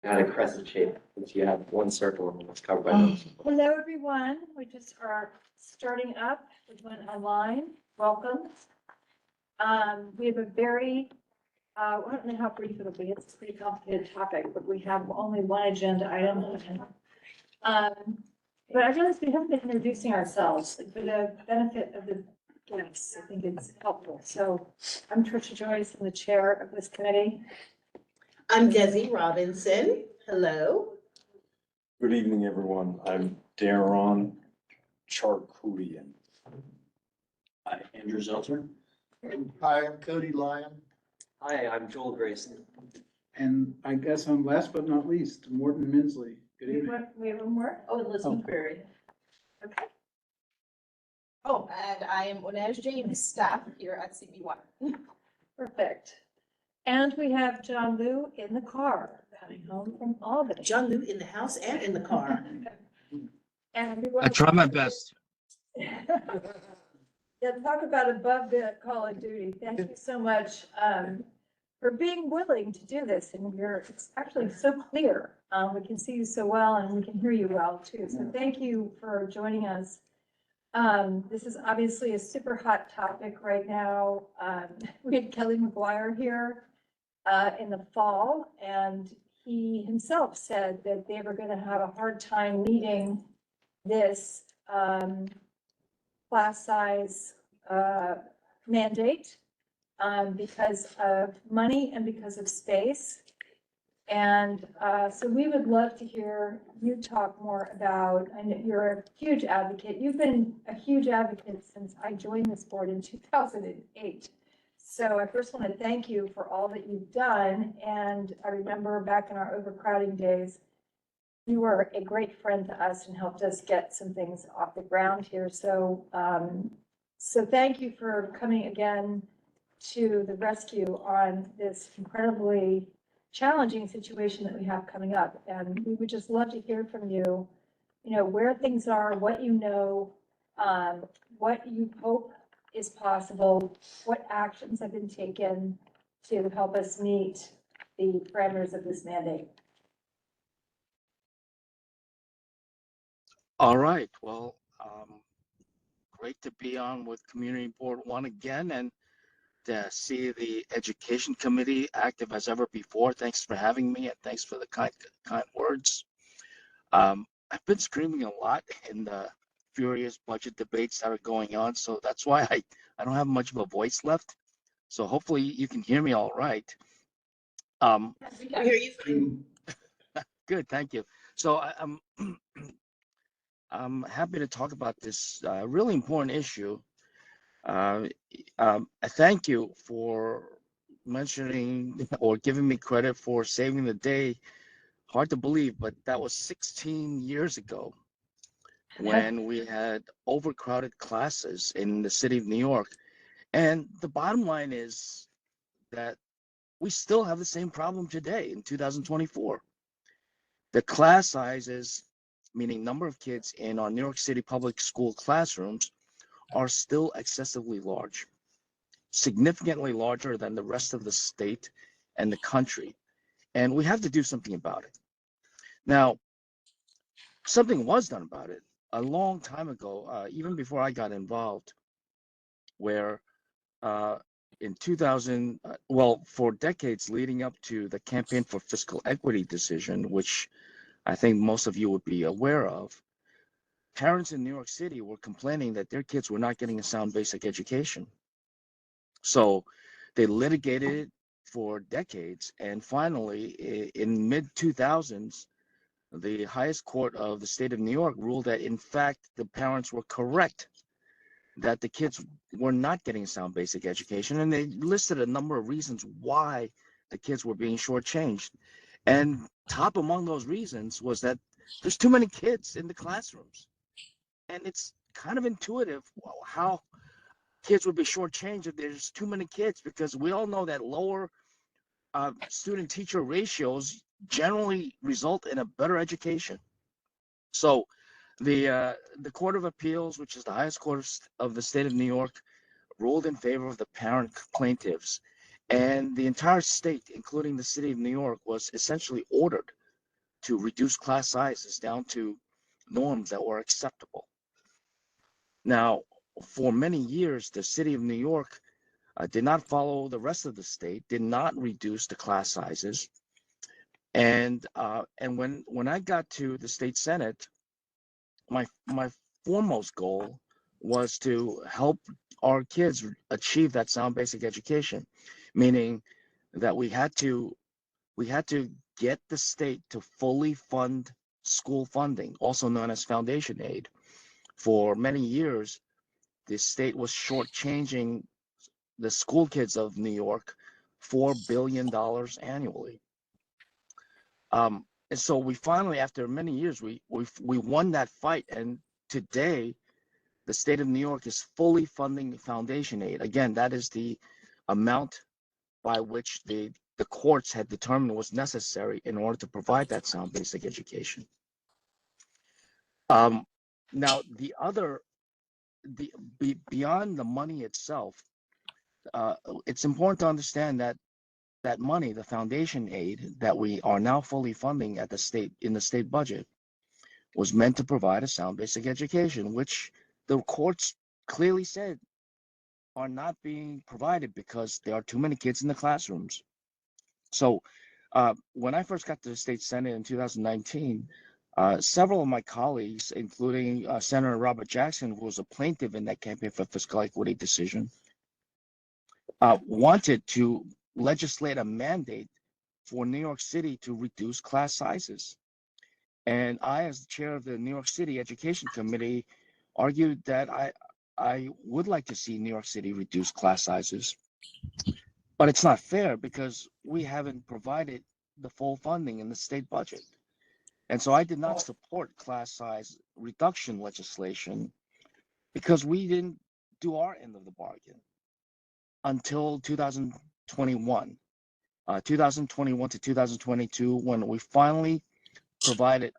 Had a crescent shape, since you have one circle and it's covered by those. Hello, everyone. We just are starting up. We went online. Welcome. We have a very, I don't know how brief it'll be. It's a pretty complicated topic, but we have only one agenda item. But I realize we haven't been introducing ourselves for the benefit of the guests. I think it's helpful. So I'm Tricia Joyce, I'm the chair of this committee. I'm Desi Robinson. Hello. Good evening, everyone. I'm Darron Charkoudian. Hi, Andrew Zelter. Hi, I'm Cody Lyon. Hi, I'm Joel Grayson. And I guess I'm last but not least, Morton Minsley. Good evening. We have one more. Oh, Elizabeth Berry. Okay. Oh, and I am Onej James, staff here at CB1. Perfect. And we have John Liu in the car, coming home from Albany. John Liu in the house and in the car. And I try my best. Yeah, talk about above the call of duty. Thank you so much for being willing to do this. And it's actually so clear. We can see you so well and we can hear you well too. So thank you for joining us. This is obviously a super hot topic right now. We had Kelly McGuire here in the fall, and he himself said that they were going to have a hard time meeting this class size mandate because of money and because of space. And so we would love to hear you talk more about, I know you're a huge advocate. You've been a huge advocate since I joined this board in 2008. So I first want to thank you for all that you've done. And I remember back in our overcrowding days, you were a great friend to us and helped us get some things off the ground here. So, so thank you for coming again to the rescue on this incredibly challenging situation that we have coming up. And we would just love to hear from you, where things are, what you know, what you hope is possible, what actions have been taken to help us meet the parameters of this mandate. All right. Well, great to be on with Community Board 1 again and to see the Education Committee active as ever before. Thanks for having me and thanks for the kind words. I've been screaming a lot in the furious budget debates that are going on, so that's why I don't have much of a voice left. So hopefully you can hear me all right. We hear you fine. Good, thank you. So I'm happy to talk about this really important issue. I thank you for mentioning or giving me credit for saving the day. Hard to believe, but that was 16 years ago when we had overcrowded classes in the city of New York. And the bottom line is that we still have the same problem today in 2024. The class sizes, meaning number of kids in our New York City public school classrooms, are still excessively large, significantly larger than the rest of the state and the country. And we have to do something about it. Now, something was done about it a long time ago, even before I got involved, where in 2000, for decades leading up to the Campaign for Fiscal Equity decision, which I think most of you would be aware of, parents in New York City were complaining that their kids were not getting a sound basic education. So they litigated it for decades. And finally, in mid-2000s, the highest court of the state of New York ruled that, in fact, the parents were correct, that the kids were not getting a sound basic education. And they listed a number of reasons why the kids were being shortchanged. And top among those reasons was that there's too many kids in the classrooms. And it's kind of intuitive how kids would be shortchanged if there's too many kids, because we all know that lower student-teacher ratios generally result in a better education. So the Court of Appeals, which is the highest court of the state of New York, ruled in favor of the parent plaintiffs. And the entire state, including the city of New York, was essentially ordered to reduce class sizes down to norms that were acceptable. Now, for many years, the city of New York did not follow the rest of the state, did not reduce the class sizes. And when I got to the state senate, my foremost goal was to help our kids achieve that sound basic education, meaning that we had to get the state to fully fund school funding, also known as foundation aid. For many years, the state was shortchanging the school kids of New York $4 billion annually. And so we finally, after many years, we won that fight. And today, the state of New York is fully funding foundation aid. Again, that is the amount by which the courts had determined was necessary in order to provide that sound basic education. Now, beyond the money itself, it's important to understand that that money, the foundation aid that we are now fully funding at the state in the state budget, was meant to provide a sound basic education, which the courts clearly said are not being provided because there are too many kids in the classrooms. So when I first got to the state senate in 2019, several of my colleagues, including Senator Robert Jackson, who was a plaintiff in that campaign for fiscal equity decision, wanted to legislate a mandate for New York City to reduce class sizes. And I, as the chair of the New York City Education Committee, argued that I would like to see New York City reduce class sizes. But it's not fair because we haven't provided the full funding in the state budget. And so I did not support class size reduction legislation because we didn't do our end of the bargain until 2021. 2021 to 2022, when we finally provided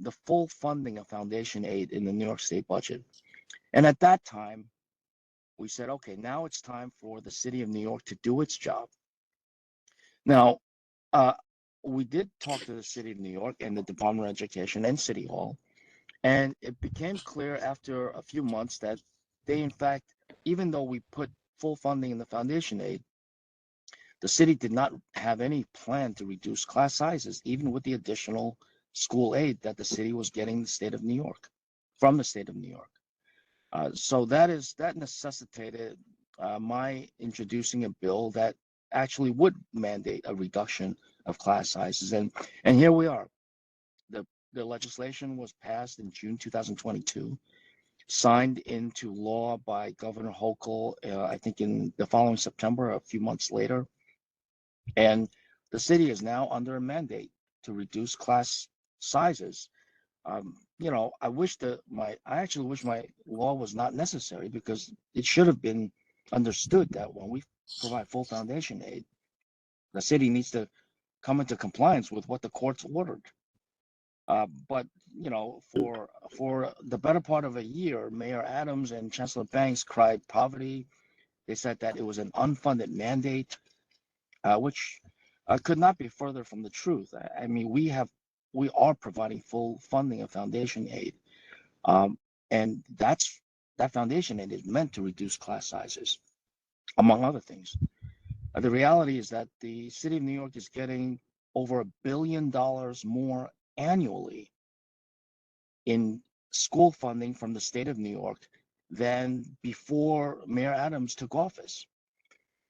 the full funding of foundation aid in the New York State budget. And at that time, we said, okay, now it's time for the city of New York to do its job. Now, we did talk to the city of New York and the Department of Education and City Hall, and it became clear after a few months that they, in fact, even though we put full funding in the foundation aid, the city did not have any plan to reduce class sizes, even with the additional school aid that the city was getting the state of New York, from the state of New York. So that necessitated my introducing a bill that actually would mandate a reduction of class sizes. And here we are. The legislation was passed in June 2022, signed into law by Governor Hochul, I think in the following September, a few months later. And the city is now under a mandate to reduce class sizes. You know, I actually wish my law was not necessary because it should have been understood that when we provide full foundation aid, the city needs to come into compliance with what the courts ordered. But you know, for the better part of a year, Mayor Adams and Chancellor Banks cried poverty. They said that it was an unfunded mandate, which could not be further from the truth. I mean, we are providing full funding of foundation aid, and that foundation aid is meant to reduce class sizes, among other things. The reality is that the city of New York is getting over $1 billion more annually in school funding from the state of New York than before Mayor Adams took office.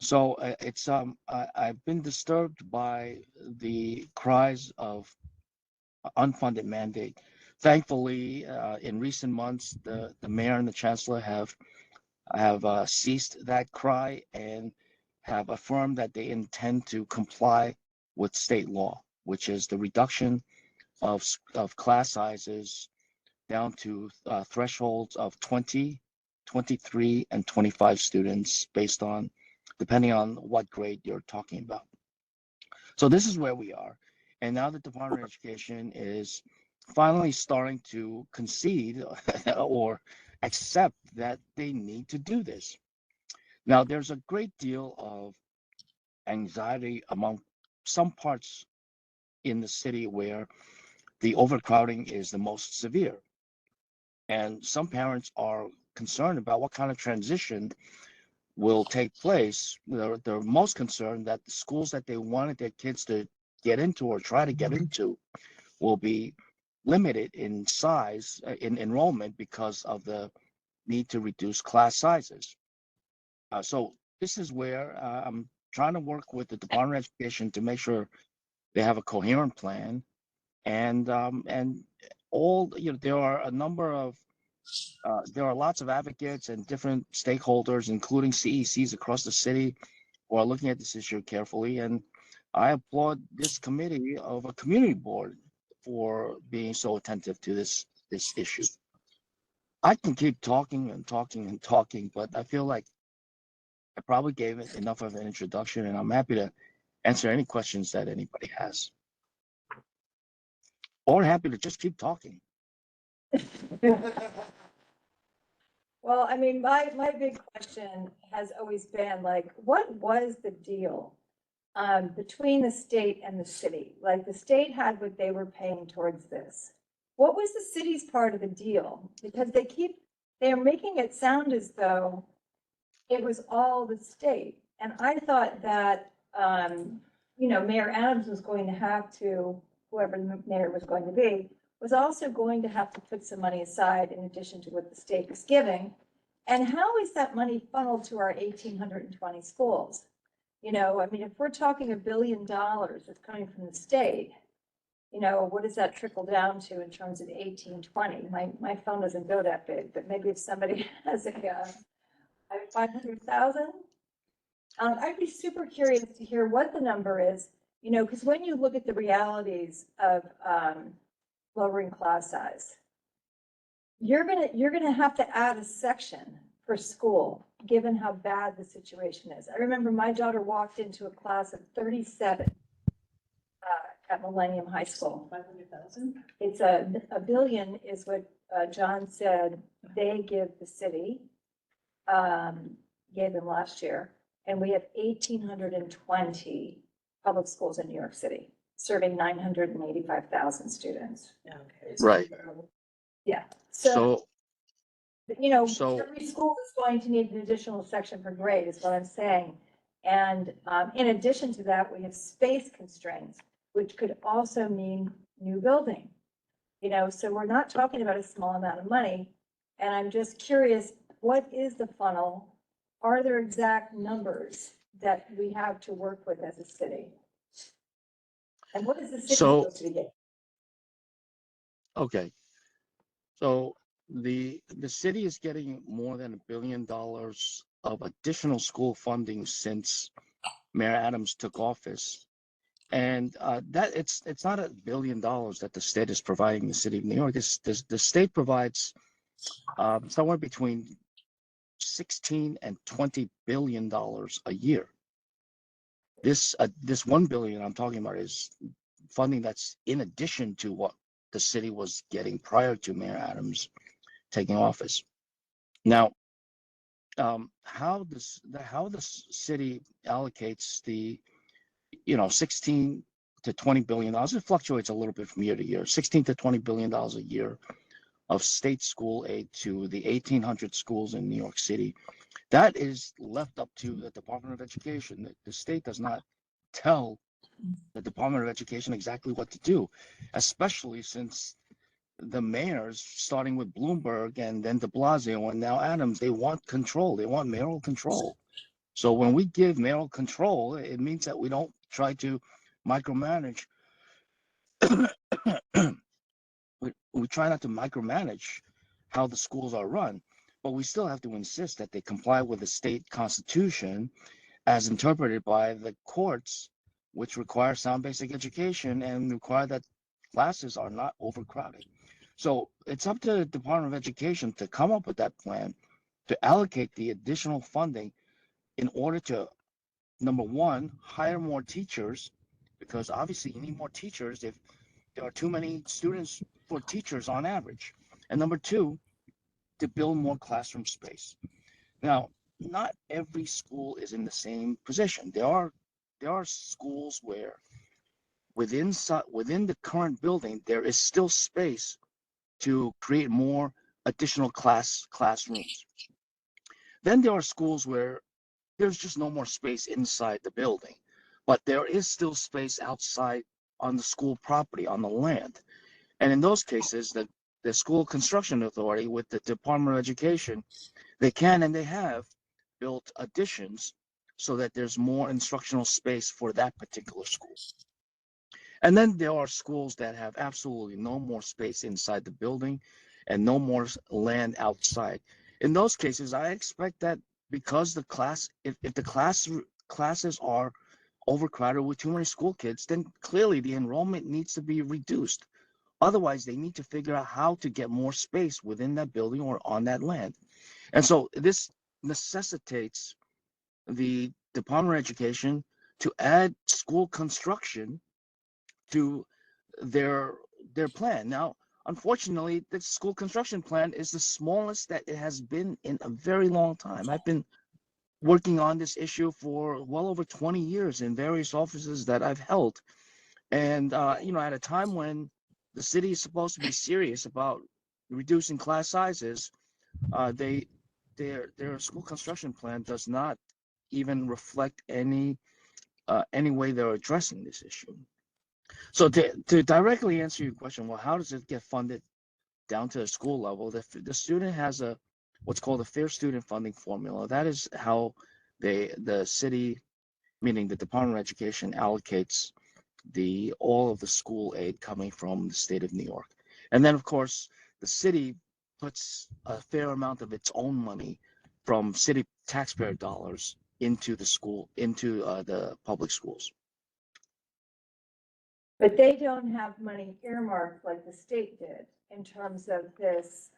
So it's I've been disturbed by the cries of unfunded mandate. Thankfully, in recent months, the mayor and the chancellor have ceased that cry and have affirmed that they intend to comply with state law, which is the reduction of class sizes down to thresholds of 20, 23, and 25 students based on, depending on what grade you're talking about. So this is where we are. And now the Department of Education is finally starting to concede or accept that they need to do this. Now, there's a great deal of anxiety among some parts in the city where the overcrowding is the most severe. And some parents are concerned about what kind of transition will take place. They're most concerned that the schools that they wanted their kids to get into or try to get into will be limited in size, in enrollment, because of the need to reduce class sizes. So this is where I'm trying to work with the Department of Education to make sure they have a coherent plan, and all, there are a number of there are lots of advocates and different stakeholders, including CECs across the city, who are looking at this issue carefully. And I applaud this committee of a community board for being so attentive to this issue. I can keep talking and talking and talking, but I feel like I probably gave it enough of an introduction, and I'm happy to answer any questions that anybody has. Or happy to just keep talking. Well, I mean, my big question has always been like, what was the deal between the state and the city? Like, the state had what they were paying towards this. What was the city's part of the deal? Because they're making it sound as though it was all the state. And I thought that, Mayor Adams was going to have to, whoever the mayor was going to be, was also going to have to put some money aside in addition to what the state is giving. And how is that money funneled to our 1,820 schools? If we're talking $1 billion that's coming from the state, what does that trickle down to in terms of 1820? My phone doesn't go that big, but maybe if somebody has a 500,000, I'd be super curious to hear what the number is, because when you look at the realities of lowering class size, you're gonna have to add a section per school, given how bad the situation is. I remember my daughter walked into a class of 37 at Millennium High School. 500,000? It's $1 billion is what John said they give the city, gave them last year. And we have 1,820 public schools in New York City, serving 985,000 students. Okay. Right. Yeah. So Every school is going to need an additional section per grade, is what I'm saying. And in addition to that, we have space constraints, which could also mean new building. So we're not talking about a small amount of money. And I'm just curious, what is the funnel? Are there exact numbers that we have to work with as a city? And what is the city supposed to be getting? Okay. So the city is getting more than $1 billion of additional school funding since Mayor Adams took office. And that it's not $1 billion that the state is providing the city of New York. The state provides somewhere between 16 and $20 billion a year. This $1 billion I'm talking about is funding that's in addition to what the city was getting prior to Mayor Adams taking office. Now, how the city allocates the 16 to $20 billion, it fluctuates a little bit from year to year. 16 to $20 billion a year of state school aid to the 1,800 schools in New York City. That is left up to the Department of Education. The state does not tell the Department of Education exactly what to do, especially since the mayors, starting with Bloomberg and then de Blasio and now Adams, they want control. They want mayoral control. So when we give mayoral control, it means that we don't try to micromanage. we try not to micromanage how the schools are run, but we still have to insist that they comply with the state constitution as interpreted by the courts, which require sound basic education and require that classes are not overcrowded. So it's up to the Department of Education to come up with that plan to allocate the additional funding in order to, number one, hire more teachers, because obviously you need more teachers if there are too many students for teachers on average. And number two, to build more classroom space. Now, not every school is in the same position. There are schools where within the current building, there is still space to create more additional classrooms. Then there are schools where there's just no more space inside the building, but there is still space outside on the school property, on the land. And in those cases, the school construction authority with the Department of Education, they can and they have built additions so that there's more instructional space for that particular school. And then there are schools that have absolutely no more space inside the building and no more land outside. In those cases, I expect that because the class, if the classes are overcrowded with too many school kids, then clearly the enrollment needs to be reduced. Otherwise, they need to figure out how to get more space within that building or on that land. And so this necessitates the Department of Education to add school construction to their plan. Now, unfortunately, the school construction plan is the smallest that it has been in a very long time. I've been working on this issue for well over 20 years in various offices that I've held. And, at a time when the city is supposed to be serious about reducing class sizes, their school construction plan does not even reflect any way they're addressing this issue. So to directly answer your question, well, how does it get funded down to the school level? The student has what's called a fair student funding formula. That is how the city, meaning the Department of Education, allocates all of the school aid coming from the state of New York. And then, of course, the city puts a fair amount of its own money from city taxpayer dollars into the public schools. But they don't have money earmarked like the state did in terms of this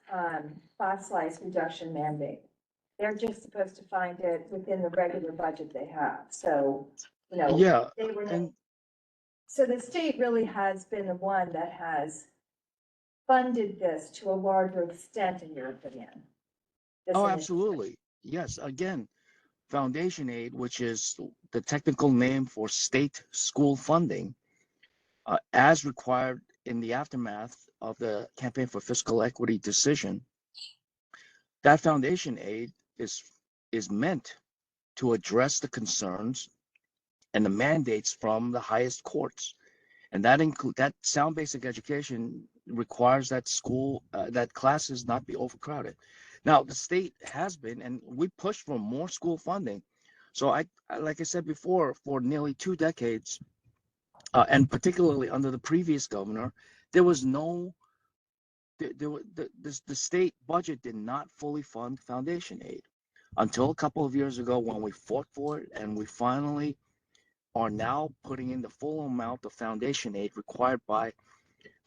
class size reduction mandate. They're just supposed to find it within the regular budget they have. So, Yeah, they were. and So the state really has been the one that has funded this to a larger extent, in your opinion. This oh, initiative. absolutely. Yes, again, foundation aid, which is the technical name for state school funding, as required in the aftermath of the Campaign for Fiscal Equity decision, that foundation aid is meant to address the concerns and the mandates from the highest courts. And that sound basic education requires that that classes not be overcrowded. Now, the state has been, and we push for more school funding. So like I said before, for nearly 2 decades, and particularly under the previous governor, there was the state budget did not fully fund foundation aid until a couple of years ago when we fought for it, and we finally are now putting in the full amount of foundation aid required by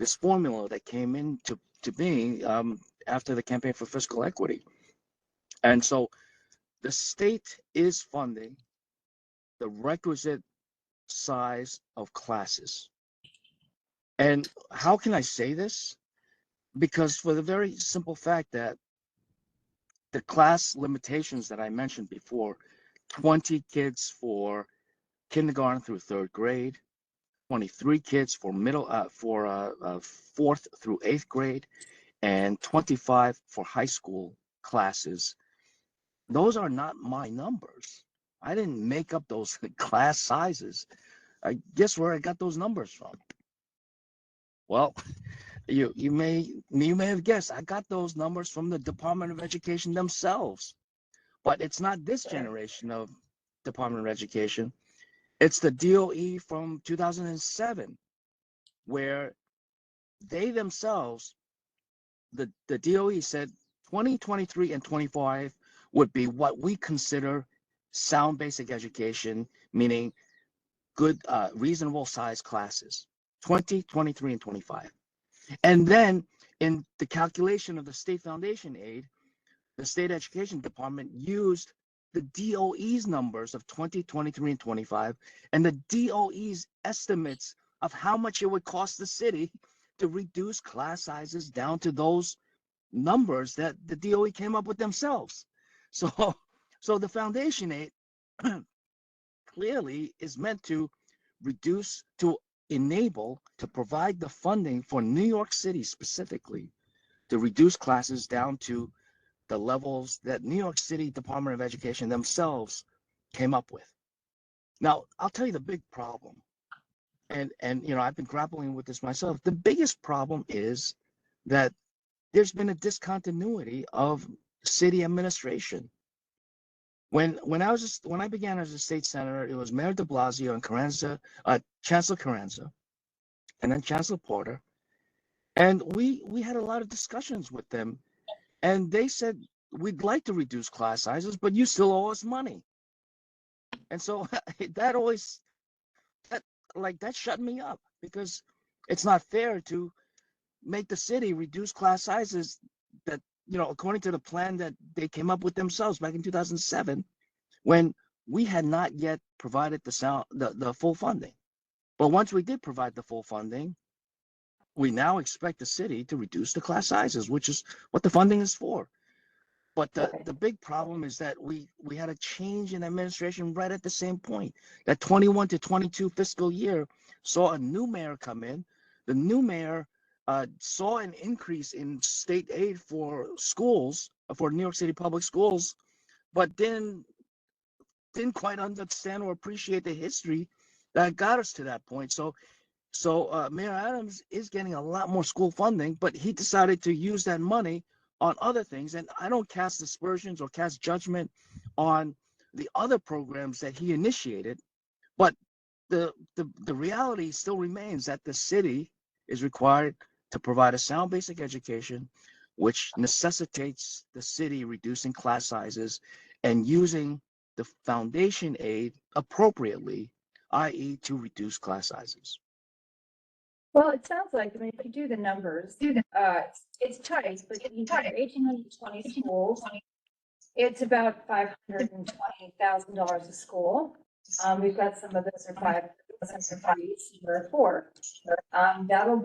this formula that came into being after the Campaign for Fiscal Equity. And so the state is funding the requisite size of classes. And how can I say this? Because for the very simple fact that the class limitations that I mentioned before, 20 kids for kindergarten through 3rd grade, 23 kids for fourth through 8th grade, and 25 for high school classes. Those are not my numbers. I didn't make up those class sizes. I guess where I got those numbers from. Well, you may have guessed I got those numbers from the Department of Education themselves. But it's not this generation of Department of Education. It's the DOE from 2007, where they themselves, the DOE said 2023 and 25 would be what we consider sound basic education, meaning good, reasonable size classes, 20, 23, and 25. And then in the calculation of the state foundation aid, the state education department used the DOE's numbers of 20, 23, and 25, and the DOE's estimates of how much it would cost the city to reduce class sizes down to those numbers that the DOE came up with themselves. So the foundation aid clearly is meant to reduce, to enable to provide the funding for New York City specifically to reduce classes down to the levels that New York City Department of Education themselves came up with. Now, I'll tell you the big problem. And you know, I've been grappling with this myself. The biggest problem is that there's been a discontinuity of city administration. When I began as a state senator, it was Mayor de Blasio and Carranza, Chancellor Carranza, and then Chancellor Porter. And we had a lot of discussions with them. And they said, we'd like to reduce class sizes, but you still owe us money. And so that always, that shut me up, because it's not fair to make the city reduce class sizes that, you know, according to the plan that they came up with themselves back in 2007, when we had not yet provided the full funding. But once we did provide the full funding, we now expect the city to reduce the class sizes, which is what the funding is for. But the big problem is that we had a change in administration right at the same point. That 21 to 22 fiscal year saw a new mayor come in. The new mayor saw an increase in state aid for schools, for New York City public schools, but didn't quite understand or appreciate the history that got us to that point. So Mayor Adams is getting a lot more school funding, but he decided to use that money on other things. And I don't cast aspersions or cast judgment on the other programs that he initiated, but the reality still remains that the city is required to provide a sound basic education, which necessitates the city reducing class sizes and using the foundation aid appropriately, i.e. to reduce class sizes. Well, it sounds like, I mean, if you do the numbers, it's tight, but you have 1,820 schools. It's about $520,000 a school. We've got some of those are 5, some are 3, some are 4. That'll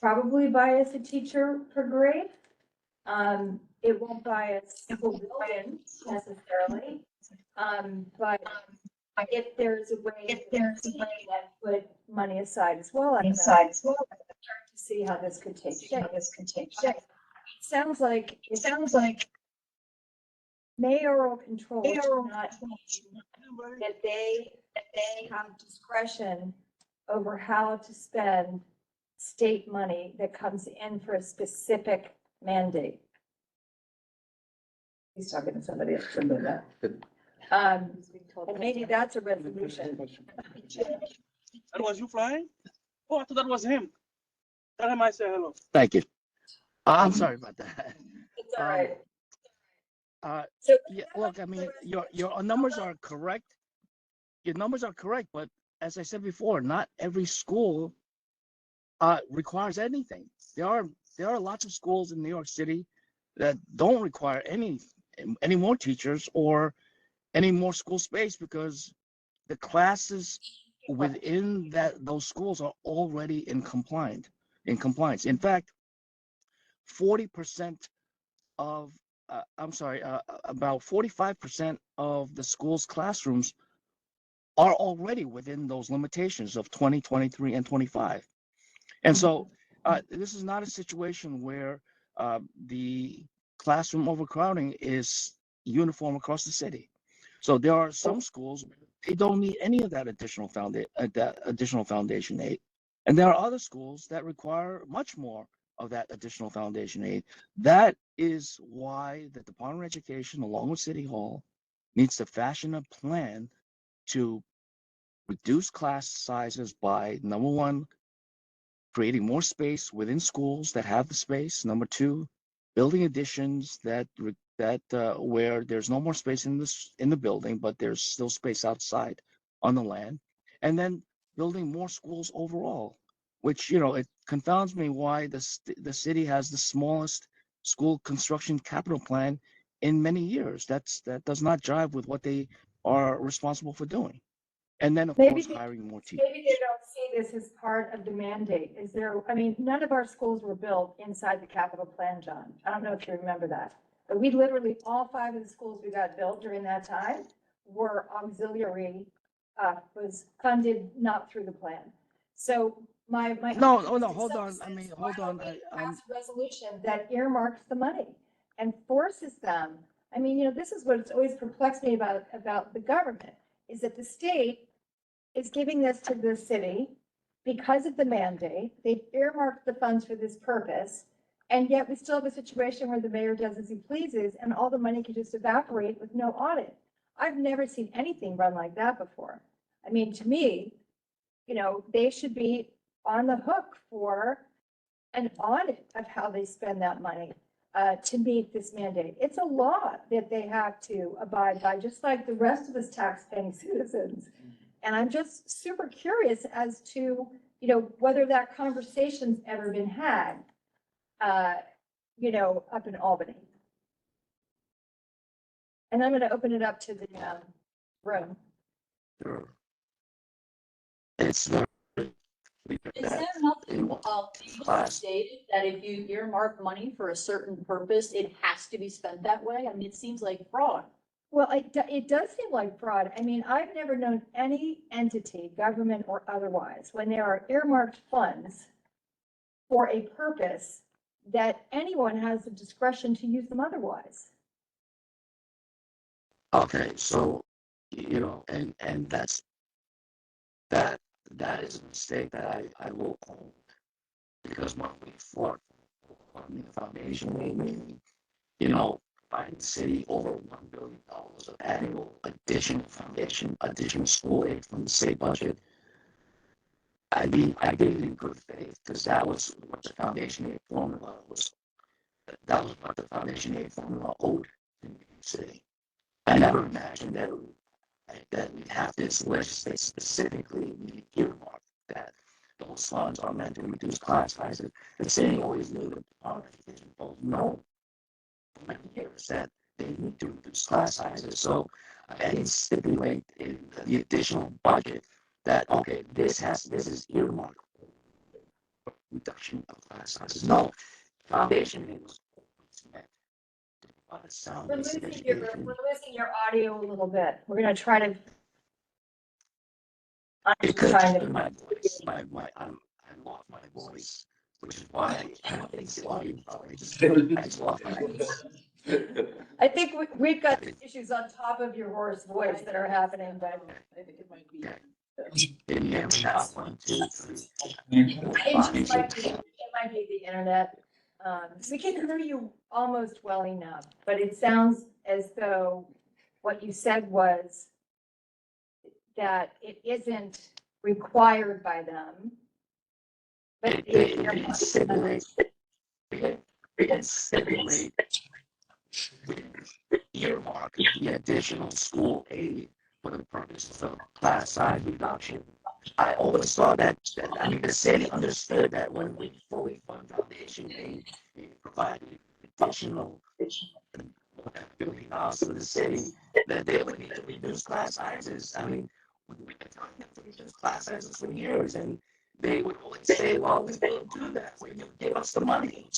probably buy us a teacher per grade. It won't buy us a school building necessarily. But if there's a way that put money aside as well, to see how this could take shape. It sounds like mayoral control should not mean that they have discretion over how to spend state money that comes in for a specific mandate. He's talking to somebody else. And maybe that's a resolution. That was you flying? Oh, I thought that was him. Tell him I say hello. Thank you. I'm sorry about that. It's all right. So yeah, look, I mean, your numbers are correct. Your numbers are correct, but as I said before, not every school requires anything. There are lots of schools in New York City that don't require any more teachers or any more school space, because the classes within those schools are already in compliance. In fact, 40% of about 45% of the school's classrooms are already within those limitations of 20, 23, and 25. And so this is not a situation where the classroom overcrowding is uniform across the city. So there are some schools, they don't need any of that additional foundation aid. And there are other schools that require much more of that additional foundation aid. That is why the Department of Education, along with City Hall, needs to fashion a plan to reduce class sizes by, number one, creating more space within schools that have the space. Number two, building additions that where there's no more space in the building, but there's still space outside on the land, and then building more schools overall. Which, you know, it confounds me why the city has the smallest school construction capital plan in many years. That does not jive with what they are responsible for doing. And then, of course, hiring more teachers. Maybe they don't see this as part of the mandate. I mean, none of our schools were built inside the capital plan, John. I don't know if you remember that. But we literally, all 5 of the schools we got built during that time were auxiliary was funded not through the plan. So my. No, hold on. I mean, hold on. Pass a resolution that earmarks the money and forces them. I mean, this is what's always perplexed me about the government, is that the state is giving this to the city because of the mandate. They've earmarked the funds for this purpose. And yet we still have a situation where the mayor does as he pleases and all the money can just evaporate with no audit. I've never seen anything run like that before. I mean, to me, they should be on the hook for an audit of how they spend that money to meet this mandate. It's a law that they have to abide by, just like the rest of us tax-paying citizens. And I'm just super curious as to, whether that conversation's ever been had, up in Albany. And I'm going to open it up to the room. Sure. It's very. Is there nothing legally stated that if you earmark money for a certain purpose, it has to be spent that way? I mean, it seems like fraud. Well, it does seem like fraud. I mean, I've never known any entity, government or otherwise, when there are earmarked funds for a purpose, that anyone has the discretion to use them otherwise. Okay, so, and that is a mistake that I will own. Because when we fought on the foundation, we by the city over $1 billion of annual additional school aid from the state budget. I did it in good faith because that was what the foundation aid formula was. That was what the foundation aid formula owed to the city. I never imagined that we'd have this legislate specifically earmark that those funds are meant to reduce class sizes. The city always knew that the Department of Education both know for many years that they need to reduce class sizes. So I didn't stipulate in the additional budget that, okay, this is earmarked for reduction of class sizes. No, foundation aid was always meant to provide a sound We're basic losing education. your audio a little bit. We're going to try to. I'm It could trying have to. been my voice. I lost my voice, which is why I don't think it's audio. I just lost my voice. I think we've got issues on top of your hoarse voice that are happening, but I think it might be. Can you hear me now? 1, 2, 3. it might be the internet. We can hear you almost well enough, but it sounds as though what you said was that it isn't required by them. But It can stipulate earmark the additional school aid for the purposes of class size reduction. I always saw that, the city understood that when we fully fund foundation aid, we provided additional $1 billion to the city, that they would need to reduce class sizes. I mean, we've been telling them to reduce class sizes for years, and they would always say, well, we will do that when you give us the money.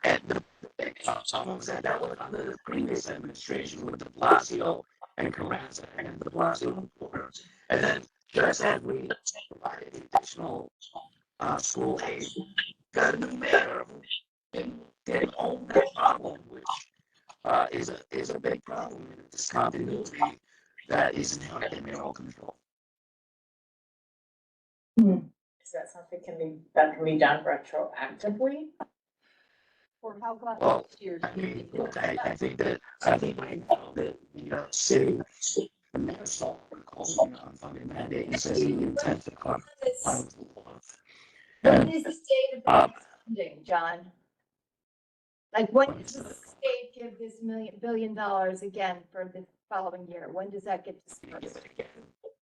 And the big problem was that was under the previous administration with de Blasio and Carranza and de Blasio and Porter. And then just as we provided additional school aid, got a new mayor and didn't own that problem, which is a big problem in the discontinuity that is inherent in mayoral control. Is that something that can be done retroactively? Or how about Well, next year's? I mean, look, I think right now that the city, the mayor saw calling on funding mandate and says he intends to cut. When is the state of funding, John? Like, when does the state give this $1 billion again for the following year? When does that get dispersed?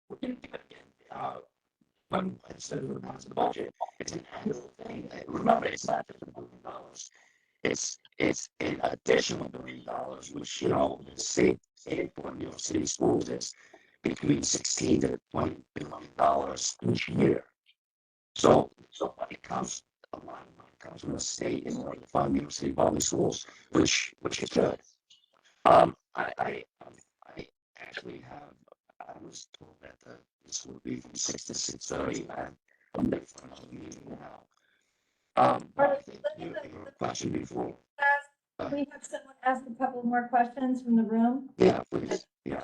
We're going to do it again. When instead of the budget, it's an annual thing. Remember, it's not just $1 billion. It's an additional $1 billion, which the state aid for New York City schools is between $16 to $20 billion each year. So it comes, a lot of money comes from the state in order to fund New York City public schools, which is good. I actually have I was told that this would be from 6 to 6:30. I'm late for another meeting now. I think your question before. We have someone ask a couple more questions from the room. Yeah, please. Yeah.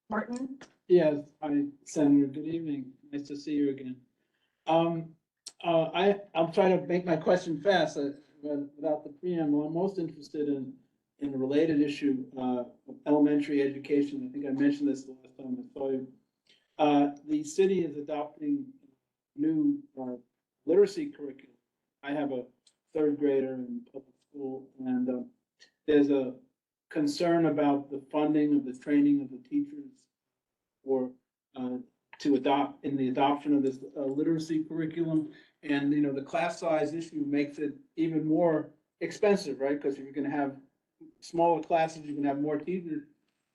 Martin? Yes, hi, Senator, good evening. Nice to see you again. I'll try to make my question fast, without the preamble. I'm most interested in a related issue, of elementary education. I think I mentioned this the last time I saw you. The city is adopting new, literacy curriculum. I have a third grader in public school, and, there's a concern about the funding of the training of the teachers or, to adopt, in the adoption of this literacy curriculum. And, you know, the class size issue makes it even more expensive, right? Because if you're gonna have smaller classes, you can have more teachers,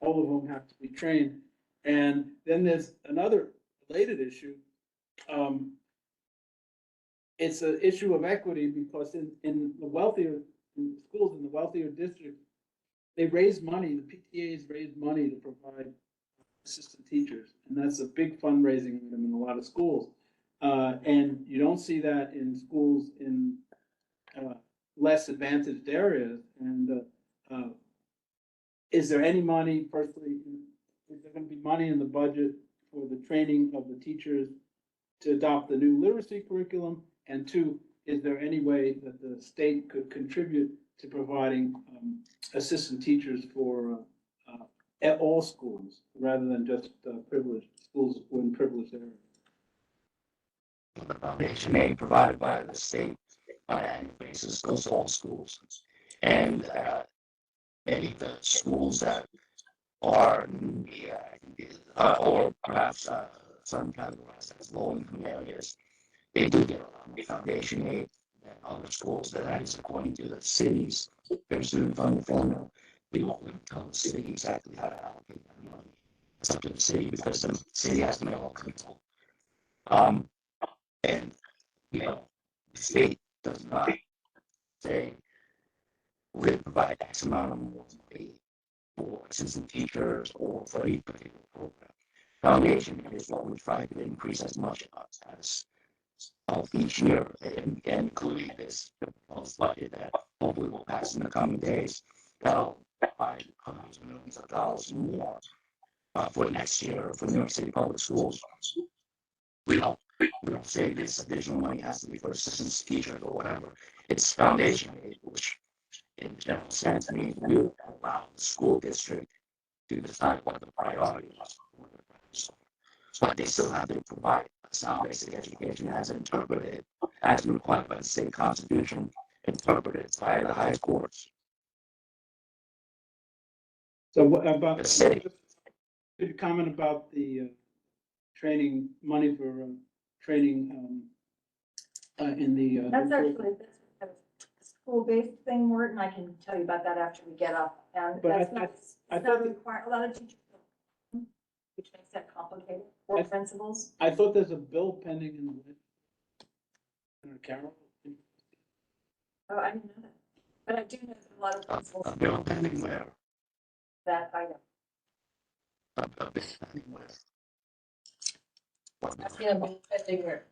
all of them have to be trained. And then there's another related issue. It's an issue of equity because in the wealthier, in schools in the wealthier districts, they raise money, the PTAs raise money to provide assistant teachers, and that's a big fundraising item in a lot of schools. And you don't see that in schools in less advantaged areas. And is there any money, firstly, is there gonna be money in the budget for the training of the teachers to adopt the new literacy curriculum? And two, is there any way that the state could contribute to providing assistant teachers for at all schools, rather than just privileged schools in privileged areas? The foundation aid provided by the state on an annual basis goes to all schools. And any of the schools that are, or perhaps some categorized as low-income areas, they do get a lot more foundation aid than other schools. That is according to the city's student funding formula. They won't tell the city exactly how to allocate that money. It's up to the city because the city has to make all control. And you know, the state does not say we're going to provide X amount of more money for assistant teachers or for a particular program. Foundation is what we try to increase as much as of each year, and including this proposed budget that hopefully will pass in the coming days. That'll provide hundreds of millions of dollars more for next year for New York City Public Schools. We don't say this additional money has to be for assistant teachers or whatever. It's foundation aid, which in general sense means we allow the school district to decide what the priority is. But they still have to provide a sound basic education as interpreted, as required by the state constitution, interpreted by the high courts. So what about, The city. could you comment about the training, money for training in the? That's actually a school-based thing, Morton. I can tell you about that after we get off. And But that's not, I it's not thought that- required, a lot of teachers, don't, which makes that complicated for I- principals. I thought there's a bill pending in the Carol. Oh, I didn't know that. But I do know that a lot of principals A bill pending where? that I know. A bill pending where? What bill? Asking about pending where.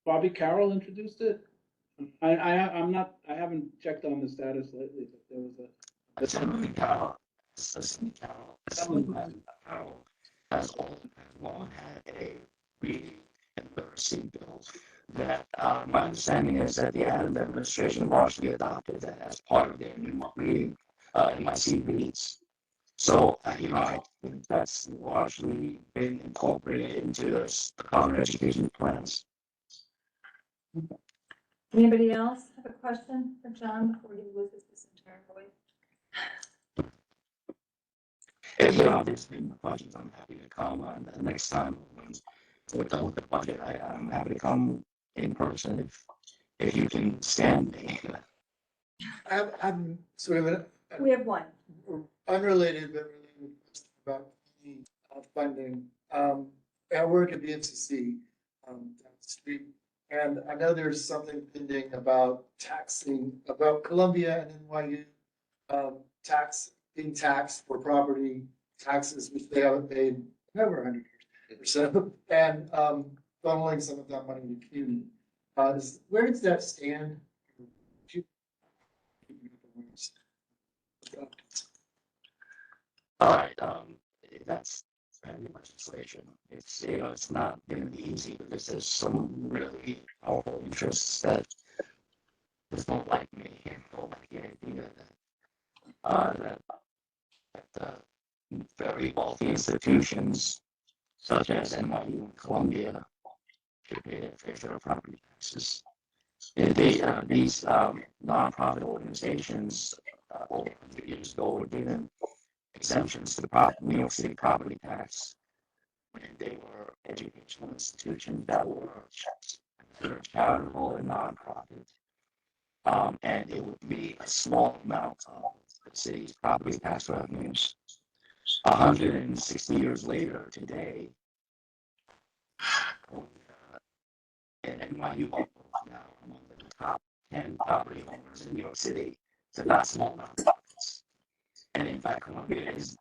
Bobby Carroll introduced it. I'm not, I haven't checked on the status lately, but there was a. Assembly Carroll, Assembly Carroll has long had a reading and literacy bill that my understanding is that the Adams administration largely adopted that as part of their new reading NYC reads. So, you know, I think that's largely been incorporated into the Department of Education plans. Anybody else have a question for John before he loses this entire voice? And, you know, there's been questions, I'm happy to come on the next time when we're done with the budget. I'm happy to come in person if you can stand me. I'm sort of We have one. unrelated, but related about the funding. I work at the NCC down the street, and I know there's something pending about taxing, about Columbia and NYU being taxed for property taxes, which they haven't paid in over 100 years or so, and funneling some of that money to community. Where does that stand? All right, that's family legislation. It's, it's not gonna be easy because there's some really powerful interests that just don't like me and don't like the idea that very wealthy institutions such as NYU and Columbia should pay their fair share of property taxes. These nonprofit organizations over 100 years ago were given exemptions to the New York City property tax when they were educational institutions that were considered charitable and nonprofit. And it would be a small amount of the city's property tax revenues. 160 years later today, and NYU is now among the top 10 property owners in New York City. So not small nonprofits. And in fact, Columbia is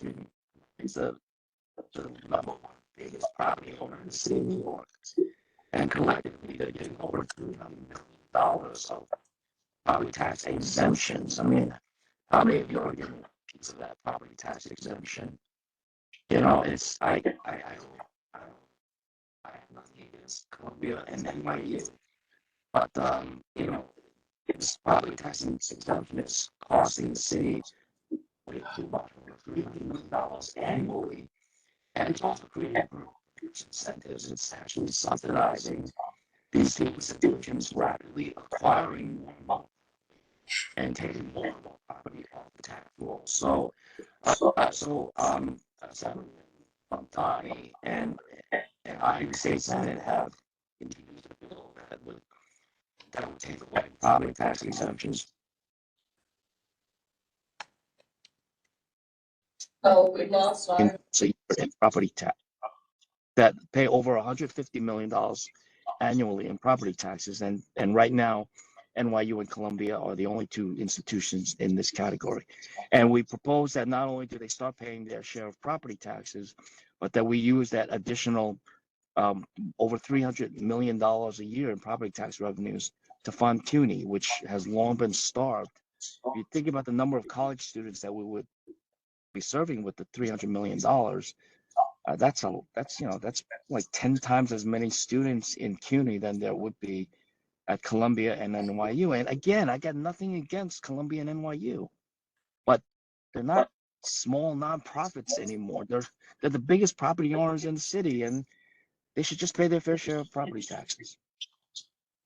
the number one biggest property owner in the city of New York. And collectively, they're getting over $300 million of property tax exemptions. I mean, how many of you are getting a piece of that property tax exemption? It's I have nothing against Columbia and NYU, but this property tax exemption is costing the city way too much, over $300 million annually, and it's also creating incentives. It's actually subsidizing these two institutions rapidly acquiring more and more and taking more and more property off the tax roll. So Donnie and I, the state Senate, have introduced a bill that would take away property tax exemptions. Oh, we lost our. So you pay property tax that pay over $150 million annually in property taxes, and right now, NYU and Columbia are the only two institutions in this category. And we propose that not only do they start paying their share of property taxes, but that we use that additional over $300 million a year in property tax revenues to fund CUNY, which has long been starved. If you think about the number of college students that we would be serving with the $300 million, that's like 10 times as many students in CUNY than there would be at Columbia and NYU. And again, I got nothing against Columbia and NYU, but they're not small nonprofits anymore. They're the biggest property owners in the city, and they should just pay their fair share of property taxes.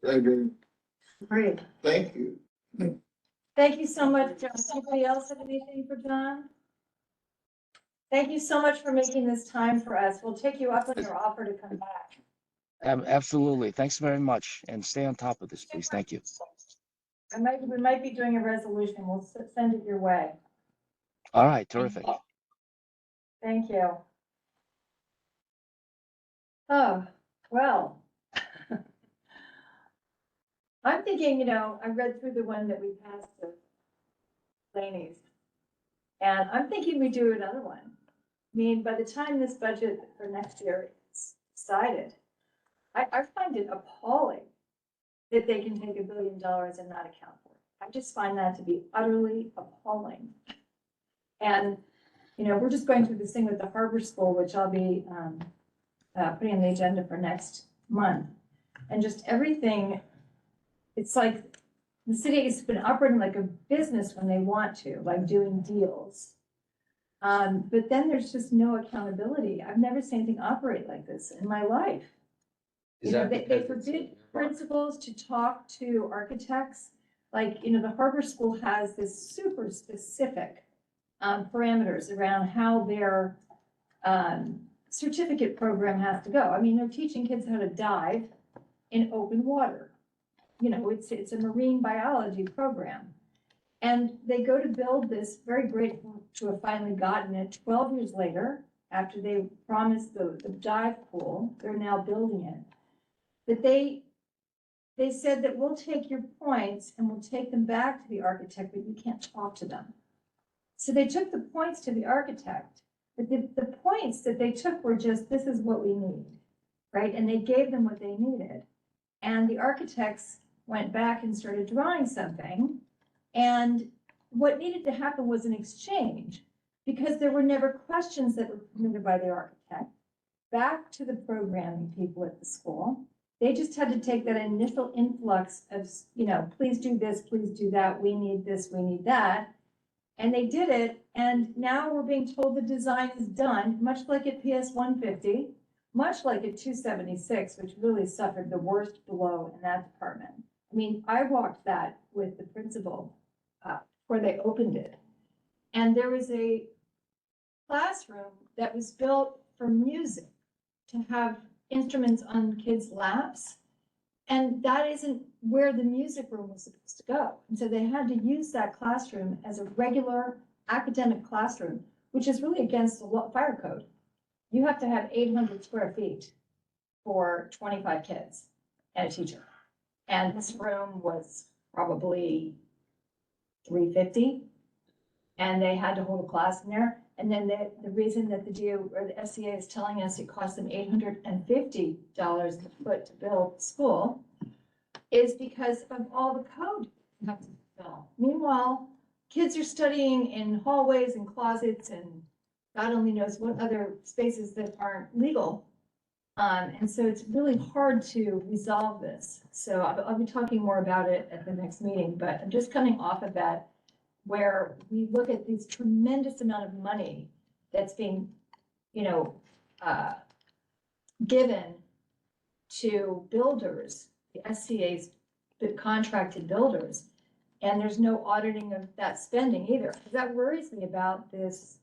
I agree. Great. Thank you. Thank you so much, John. Anybody else have anything for John? Thank you so much for making this time for us. We'll take you up on your offer to come back. Absolutely. Thanks very much. And stay on top of this, please. Thank you. We might be doing a resolution. We'll send it your way. All right. Terrific. Thank you. Oh, well. I'm thinking, I read through the one that we passed to Laney's, and I'm thinking we do another one. I mean, by the time this budget for next year is decided, I find it appalling that they can take $1 billion and not account for it. I just find that to be utterly appalling. And, we're just going through this thing with the Harbor School, which I'll be putting on the agenda for next month. And just everything, it's like the city has been operating like a business when they want to, like doing deals. But then there's just no accountability. I've never seen anything operate like this in my life. They forbid principals to talk to architects. Like, the Harbor School has this super specific parameters around how their certificate program has to go. I mean, they're teaching kids how to dive in open water. It's a marine biology program. And they go to build this, very grateful to have finally gotten it 12 years later, after they promised the dive pool, they're now building it. But they said that we'll take your points and we'll take them back to the architect, but you can't talk to them. So they took the points to the architect, but the points that they took were just, this is what we need, right? And they gave them what they needed. And the architects went back and started drawing something. And what needed to happen was an exchange, because there were never questions that were permitted by the architect back to the programming people at the school. They just had to take that initial influx of, you know, please do this, please do that, we need this, we need that. And they did it, and now we're being told the design is done, much like at PS 150, much like at 276, which really suffered the worst blow in that department. I mean, I walked that with the principal where they opened it. And there was a classroom that was built for music, to have instruments on kids' laps. And that isn't where the music room was supposed to go. And so they had to use that classroom as a regular academic classroom, which is really against the fire code. You have to have 800 square feet for 25 kids and a teacher. And this room was probably 350. And they had to hold a class in there. And then the reason that the DO or the SCA is telling us it cost them $850 a foot to build the school is because of all the code you have to fill. Meanwhile, kids are studying in hallways and closets and God only knows what other spaces that aren't legal. And so it's really hard to resolve this. So I'll be talking more about it at the next meeting, but I'm just coming off of that, where we look at this tremendous amount of money that's being, you know, given to builders, the SCA's, the contracted builders, and there's no auditing of that spending either. That worries me about this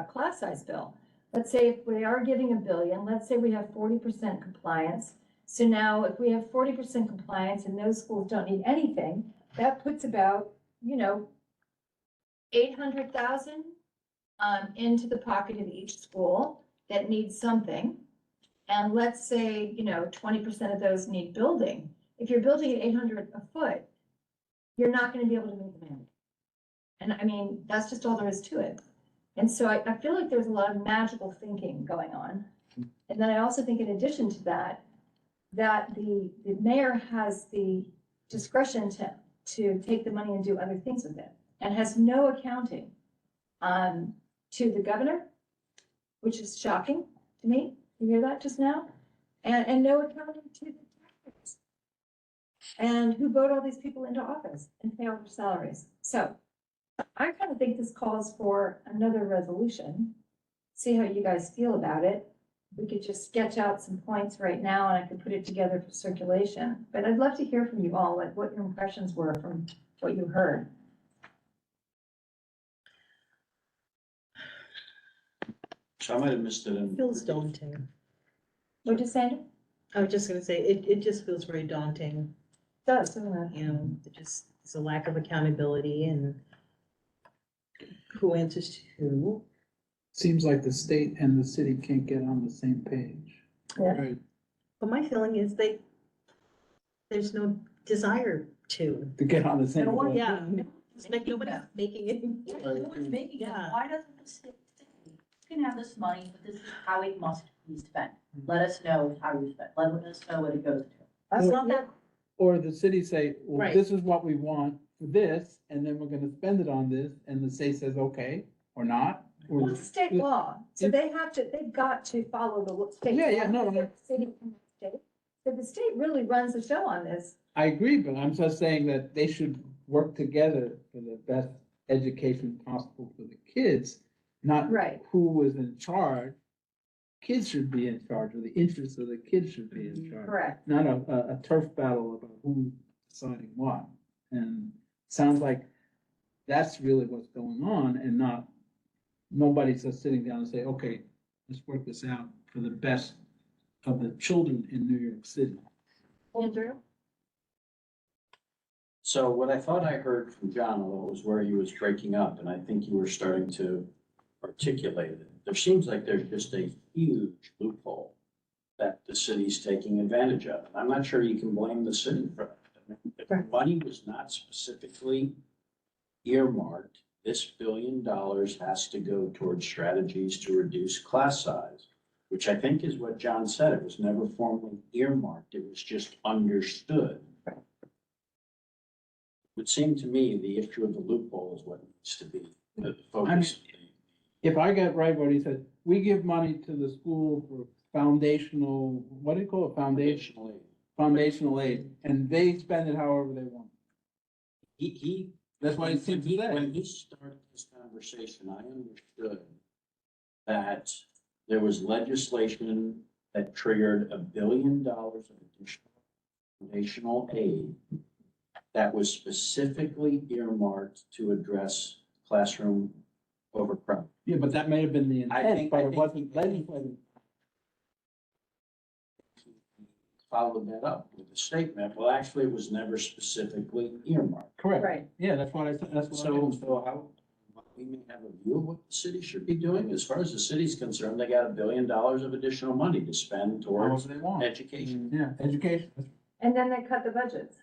class size bill. Let's say if we are giving $1 billion, let's say we have 40% compliance. So now if we have 40% compliance and those schools don't need anything, that puts about, you know, 800,000 into the pocket of each school that needs something. And let's say, you know, 20% of those need building. If you're building at 800 a foot, you're not going to be able to meet the mandate. And I mean, that's just all there is to it. And so I feel like there's a lot of magical thinking going on. And then I also think in addition to that, that the mayor has the discretion to take the money and do other things with it, and has no accounting to the governor, which is shocking to me. You hear that just now? And no accounting to the taxpayers. And who vote all these people into office and pay all their salaries. So I kind of think this calls for another resolution. See how you guys feel about it. We could just sketch out some points right now and I could put it together for circulation. But I'd love to hear from you all, like what your impressions were from what you heard. So I might have missed it in. Feels daunting. What'd you say? I was just gonna say, it just feels very daunting, It does, doesn't it? you know, there's a lack of accountability and who answers to who. Seems like the state and the city can't get on the same page. Yeah. Right. But my feeling is there's no desire to. To get on the same. No one- page. Yeah, it's like nobody's making it. No one's making it. Yeah. Why doesn't the state say, you can have this money, but this is how it must be spent? Let us know how you spend. Let us know what it goes to. That's not that. Or the city say, well, Right. this is what we want for this, and then we're gonna spend it on this, and the state says, okay, or not. Or- Well, it's state law, so they've got to follow the state. Yeah, yeah, law. no, no. City and state. So the state really runs the show on this. I agree, but I'm just saying that they should work together for the best education possible for the kids, not Right. who is in charge. Kids should be in charge, or the interests of the kids should be in charge. Correct. Not a turf battle about who's deciding what. And sounds like that's really what's going on, and nobody's just sitting down and say, okay, let's work this out for the best of the children in New York City. Andrew? So what I thought I heard from John, although it was where he was breaking up, and I think you were starting to articulate it, there seems like there's just a huge loophole that the city's taking advantage of. And I'm not sure you can blame the city for that. I mean, if the money was not specifically earmarked this $1 billion has to go towards strategies to reduce class size, which I think is what John said. It was never formally earmarked. It was just understood. It would seem to me the issue of the loophole is what needs to be the focus. If I get right what he said, we give money to the school for foundational, what do you call it? Foundational aid, and they spend it however they want. That's why it seems to say. When he started this conversation, I understood that there was legislation that triggered $1 billion of additional foundational aid that was specifically earmarked to address classroom overcrowding. Yeah, but that may have been the I intent, think- but I it think- wasn't legislated. Followed that up with a statement, well, actually, it was never specifically earmarked. Correct. Right. Yeah, that's what I said, that's what I So, was. how, we may have a view of what the city should be doing. As far as the city's concerned, they got $1 billion of additional money to spend towards However they want. education. Yeah, education. And then they cut the budgets.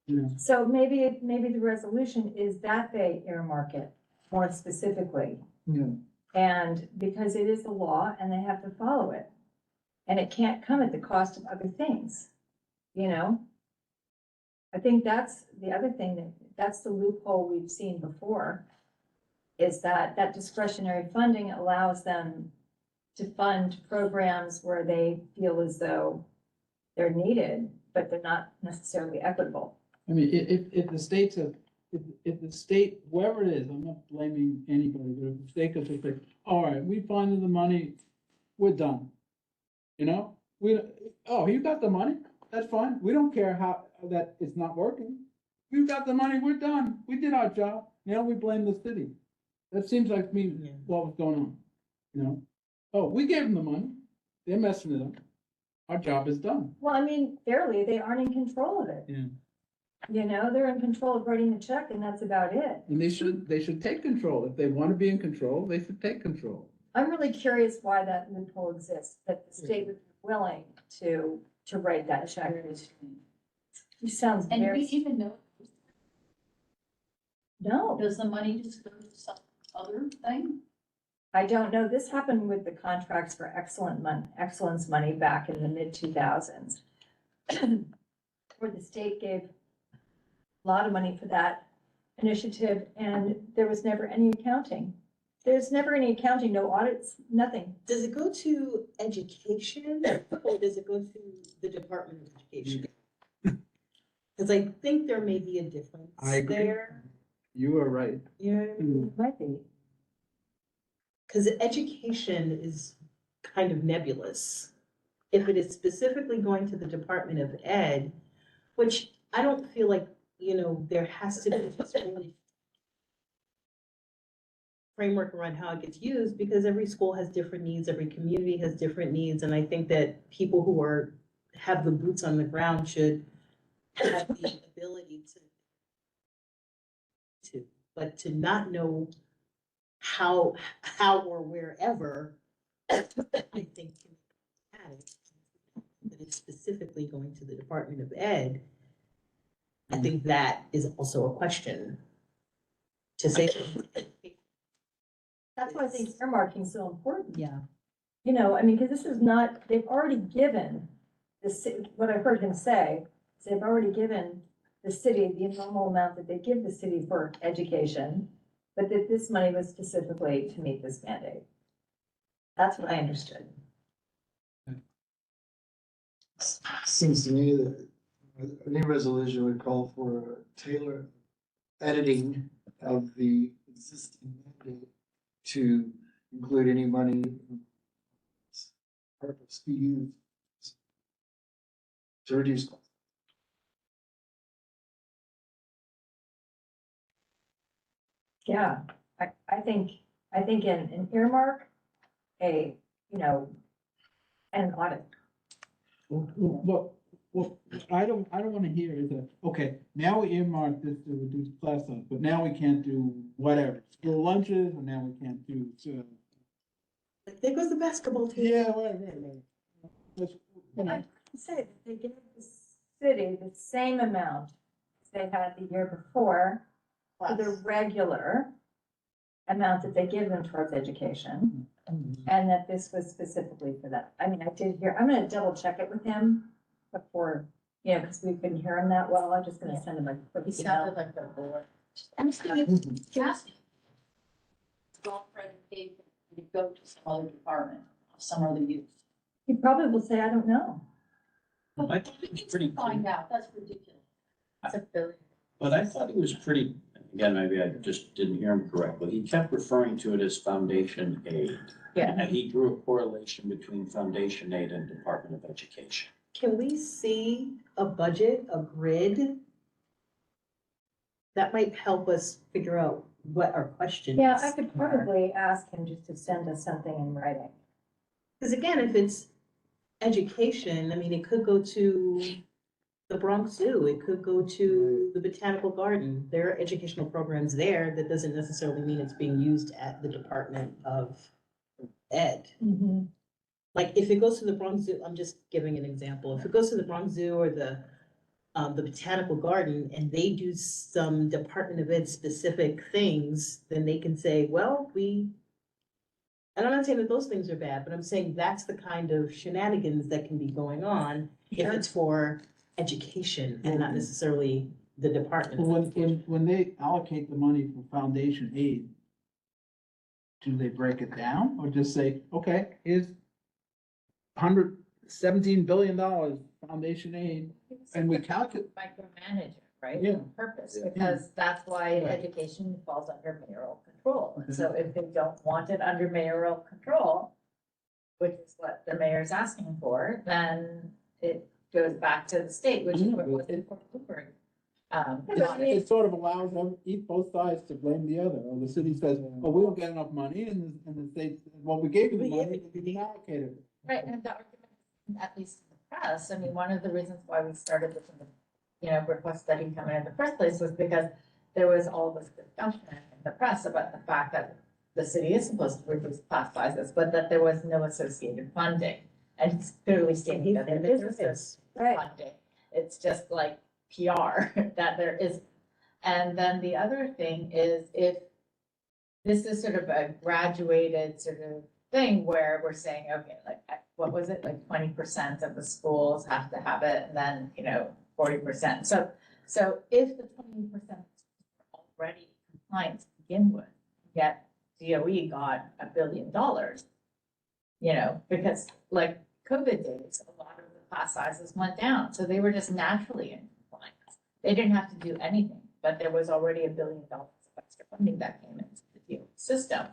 Yeah. So maybe the resolution is that they earmark it more specifically. Yeah. And because it is the law and they have to follow it. And it can't come at the cost of other things, you know? I think that's the other thing, that's the loophole we've seen before, is that discretionary funding allows them to fund programs where they feel as though they're needed, but they're not necessarily equitable. I mean, if the states have, if the state, whoever it is, I'm not blaming anybody, but if the state could just say, all right, we funded the money, we're done. You know, you got the money, that's fine, we don't care how, that it's not working. We've got the money, we're done, we did our job, now we blame the city. That seems like me, what was going on, you know? Oh, we gave them the money, they're messing it up, our job is done. Well, I mean, fairly, they aren't in control of it. Yeah. You know, they're in control of writing the check and that's about it. And they should take control, if they wanna be in control, they should take control. I'm really curious why that loophole exists, that the state would be willing to write that check. It sounds And we very, even know, no, does the money just go to some other thing? I don't know. This happened with the contracts for excellence money back in the mid-2000s. Where the state gave a lot of money for that initiative and there was never any accounting. There's never any accounting, no audits, nothing. Does it go to education or does it go to the Department of Education? Because I think there may be a difference I agree. there. You are right. You know what I mean? It might be. Because education is kind of nebulous. If it is specifically going to the Department of Ed, which I don't feel like, you know, there has to be this really framework around how it gets used, because every school has different needs, every community has different needs, and I think that people who have the boots on the ground should have the ability but to not know how or wherever, I think that it's specifically going to the Department of Ed, I think that is also a question to say. That's why I think earmarking is so important. Yeah. You know, I mean, because this is not, they've already given what I heard him say, is they've already given the city the normal amount that they give the city for education, but that this money was specifically to meet this mandate. That's what I understood. Seems to me that a new resolution would call for tailored editing of the existing mandate to include any money purpose be used to reduce costs. Yeah, I think an earmark, you know, and an audit. What I don't wanna hear is that, okay, now we earmark this to reduce class size, but now we can't do whatever, school lunches, and now we can't do, so. There goes the basketball team. Yeah, right. Let's, you know, I say that they give the city the same amount as they had the year before, for the regular amount that they give them towards education, and that this was specifically for that. I mean, I did hear, I'm gonna double check it with him before, you know, because we couldn't hear him that well. I'm just gonna send him a quick He email. sounded like the board. I'm thinking, Cassie. Don't try to pay to go to some other department, some other use. He probably will say, I don't know. I thought it was pretty, Find out, that's ridiculous. It's a billion. but I thought it was pretty, again, maybe I just didn't hear him correctly. He kept referring to it as foundation aid. Yeah. And he drew a correlation between foundation aid and Department of Education. Can we see a budget, a grid? That might help us figure out what our question is. Yeah, I could probably ask him just to send us something in writing. Because again, if it's education, I mean, it could go to the Bronx Zoo, it could go to the Botanical Garden. There are educational programs there. That doesn't necessarily mean it's being used at the Department of Ed. Like, if it goes to the Bronx Zoo, I'm just giving an example. If it goes to the Bronx Zoo or the Botanical Garden and they do some Department of Ed specific things, then they can say, well, and I'm not saying that those things are bad, but I'm saying that's the kind of shenanigans that can be going on if it's for education and not necessarily the department. When they allocate the money for foundation aid, do they break it down or just say, okay, here's $117 billion foundation aid, and we calculate. Micromanage it, right? Yeah. Purpose, Yeah. because that's why Right. education falls under mayoral control. And so if they don't want it under mayoral control, which is what the mayor's asking for, then it goes back to the state, which is what was in Fort Bloomberg. It sort of allows them, both sides to blame the other, or the city says, oh, we don't get enough money, and the state, well, we gave you the money, we didn't allocate it. Right, and the argument, at least in the press, I mean, one of the reasons why we started this, request study coming in the first place was because there was all this discussion in the press about the fact that the city is supposed to reduce class sizes, but that there was no associated funding. And it's clearly stating that there is Right. funding. It's just like PR that there is. And then the other thing is if this is sort of a graduated sort of thing where we're saying, okay, like, what was it, like 20% of the schools have to have it, and then, 40%. So if the 20% are already compliant to begin with, yet DOE got $1 billion, because like COVID days, a lot of the class sizes went down, so they were just naturally in compliance. They didn't have to do anything, but there was already $1 billion of extra funding that came into the DOE system.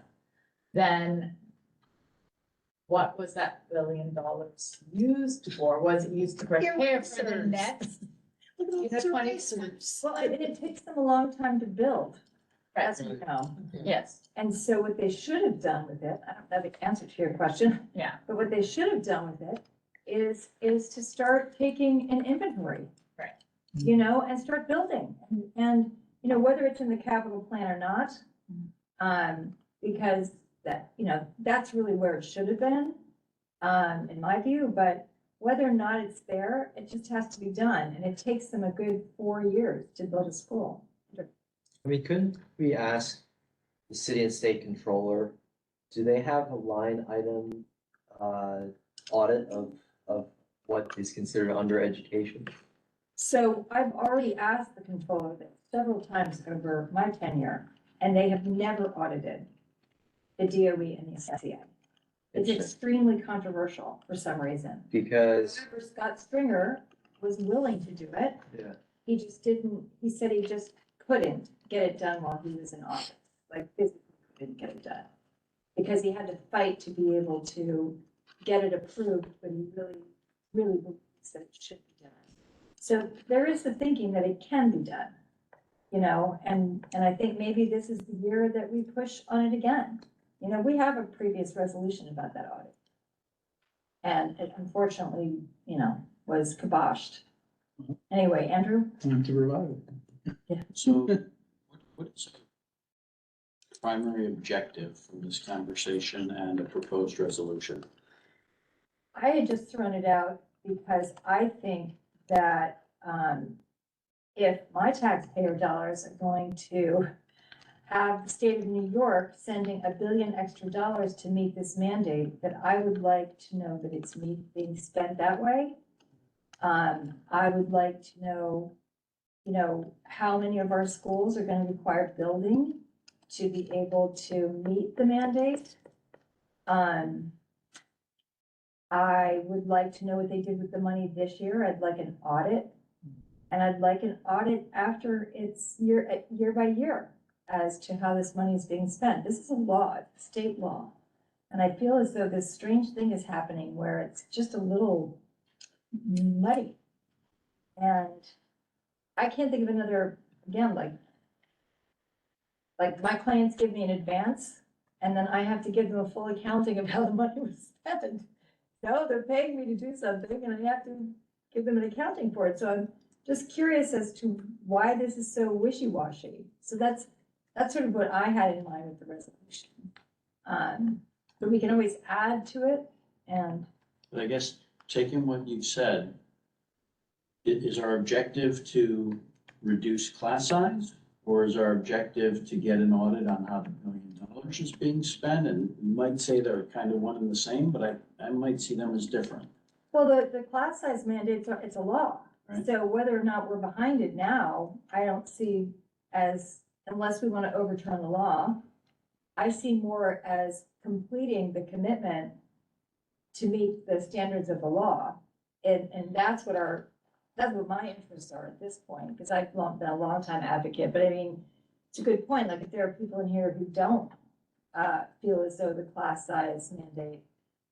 Then what was that $1 billion used for? Was it used to prepare for the next? Look at all 20 erasers. Well, it takes them a long time to build, as you know. Yes, And so what they should have done with it, I don't know the answer to your question, yeah, but what they should have done with it is to start taking an inventory. Right. And start building. And, whether it's in the capital plan or not, because that, that's really where it should have been, in my view, but whether or not it's there, it just has to be done. And it takes them a good 4 years to build a school. I mean, couldn't we ask the city and state controller, do they have a line item, audit of what is considered under education? So I've already asked the controller this several times over my tenure, and they have never audited the DOE and the SCA. It's extremely controversial for some reason. Because, However, Scott Stringer was willing to do it. yeah, He just didn't, he said he just couldn't get it done while he was in office, like physically couldn't get it done. Because he had to fight to be able to get it approved, but he really, really believes that it should be done. So there is the thinking that it can be done, and I think maybe this is the year that we push on it again. We have a previous resolution about that audit. And it unfortunately, was kiboshed. Anyway, Andrew? Time to revive it. So what is the primary objective from this conversation and a proposed resolution? I had just thrown it out because I think that if my taxpayer dollars are going to have the state of New York sending $1 billion extra to meet this mandate, that I would like to know that it's being spent that way. I would like to know, how many of our schools are gonna require building to be able to meet the mandate. I would like to know what they did with the money this year. I'd like an audit. And I'd like an audit after it's year by year as to how this money is being spent. This is a law, it's a state law. And I feel as though this strange thing is happening where it's just a little muddy. And I can't think of another, again, like my clients give me an advance and then I have to give them a full accounting of how the money was spent. No, they're paying me to do something and I have to give them an accounting for it. So I'm just curious as to why this is so wishy-washy. So that's sort of what I had in mind with the resolution. But we can always add to it and. But I guess, taking what you've said, is our objective to reduce class size? Or is our objective to get an audit on how the $1 billion is being spent? And you might say they're kind of one and the same, but I might see them as different. Well, the class size mandate, it's a law. Right. So whether or not we're behind it now, I don't see as, unless we want to overturn the law, I see more as completing the commitment to meet the standards of the law. And that's what my interests are at this point, because I've been a long time advocate, but I mean, it's a good point. Like if there are people in here who don't feel as though the class size mandate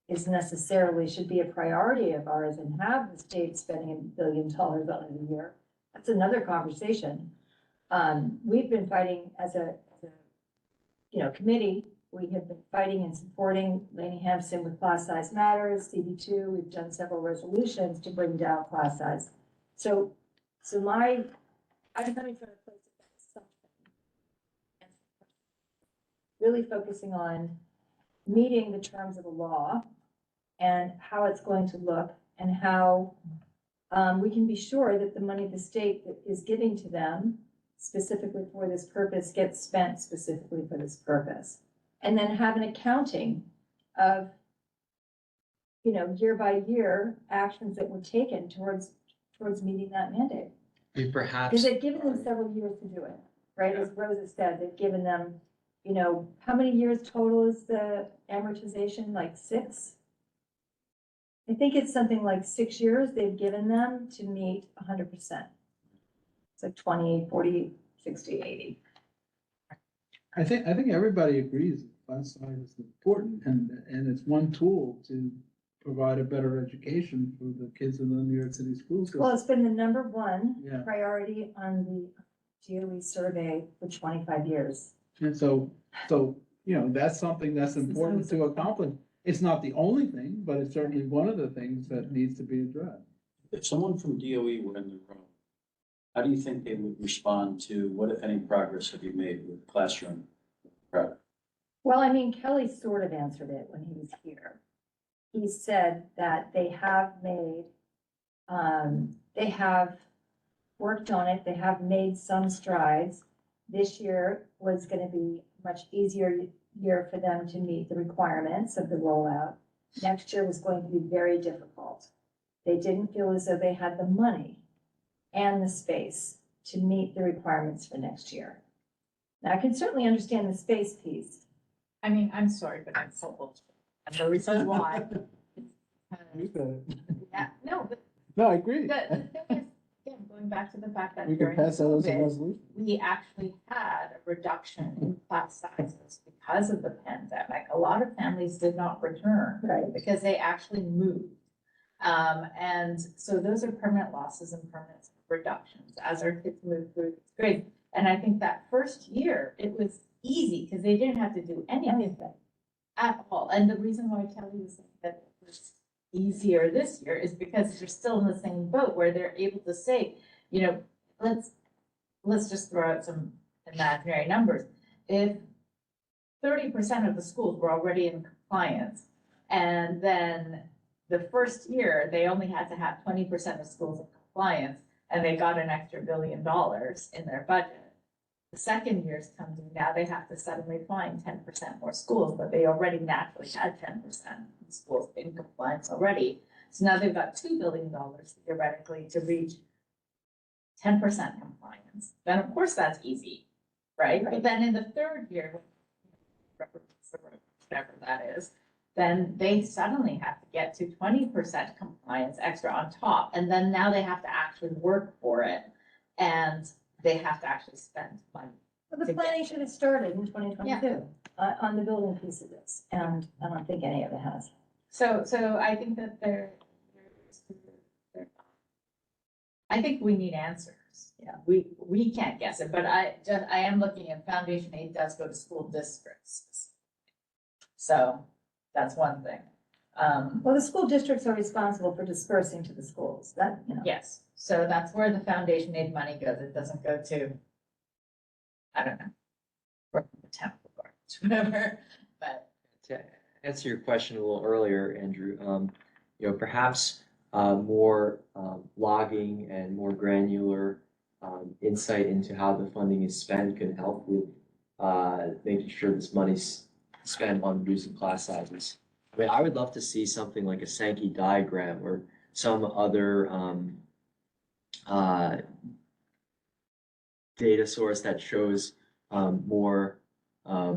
is necessarily should be a priority of ours and have the state spending $1 billion on it a year, that's another conversation. We've been fighting as a committee. We have been fighting and supporting Lainey Hampson with Class Size Matters, CB2. We've done several resolutions to bring down class size. So I'm coming from a place of something. Really focusing on meeting the terms of the law and how it's going to look and how we can be sure that the money the state is giving to them specifically for this purpose gets spent specifically for this purpose. And then have an accounting of, year by year actions that were taken towards meeting that mandate. Perhaps. Because they've given them several years to do it, right? As Rosa said, they've given them, how many years total is the amortization? Like 6? I think it's something like 6 years they've given them to meet 100%. It's like 20, 40, 60, 80. I think everybody agrees that class size is important and it's one tool to provide a better education for the kids in the New York City schools. Well, it's been the number one Yeah. priority on the DOE survey for 25 years. And so, that's something that's important to accomplish. It's not the only thing, but it's certainly one of the things that needs to be addressed. If someone from DOE were in the room, how do you think they would respond to what, if any, progress have you made with classroom prep? Well, I mean, Kelly sort of answered it when he was here. He said that they have worked on it, they have made some strides. This year was going to be a much easier year for them to meet the requirements of the rollout. Next year was going to be very difficult. They didn't feel as though they had the money and the space to meet the requirements for next year. Now, I can certainly understand the space piece. I mean, I'm sorry, but I'm so old. And the reason why. Yeah, no, but No, I agree. the thing is, again, going back to the fact that We can during pass that as a COVID, resolution. we actually had a reduction in class sizes because of the pandemic. A lot of families did not return. Right. Because they actually moved. And so those are permanent losses and permanent reductions as our kids move through this grade. And I think that first year, it was easy because they didn't have to do anything at all. And the reason why Kelly was saying that it was easier this year is because they're still in the same boat where they're able to say, let's just throw out some imaginary numbers. If 30% of the schools were already in compliance, and then the first year, they only had to have 20% of schools in compliance, and they got an extra $1 billion in their budget. The second year's come due, now they have to suddenly find 10% more schools, but they already naturally had 10% of schools in compliance already. So now they've got $2 billion theoretically to reach 10% compliance. Then of course that's easy, right? But then in the third year, whatever that is, then they suddenly have to get to 20% compliance extra on top. And then now they have to actually work for it, and they have to actually spend money. Well, the planning should have started in 2022 on the building piece of this, and I don't think any of it has. So I think that I think we need answers. Yeah, we can't guess it, but I am looking at foundation aid does go to school districts. So that's one thing. Well, the school districts are responsible for dispersing to the schools, that, you know. Yes, so that's where the foundation aid money goes. It doesn't go to, I don't know, the temple gardens, whatever, but. To answer your question a little earlier, Andrew, you know, perhaps more logging and more granular insight into how the funding is spent can help with making sure this money's spent on reducing class sizes. I mean, I would love to see something like a Sankey diagram or some other data source that shows more, I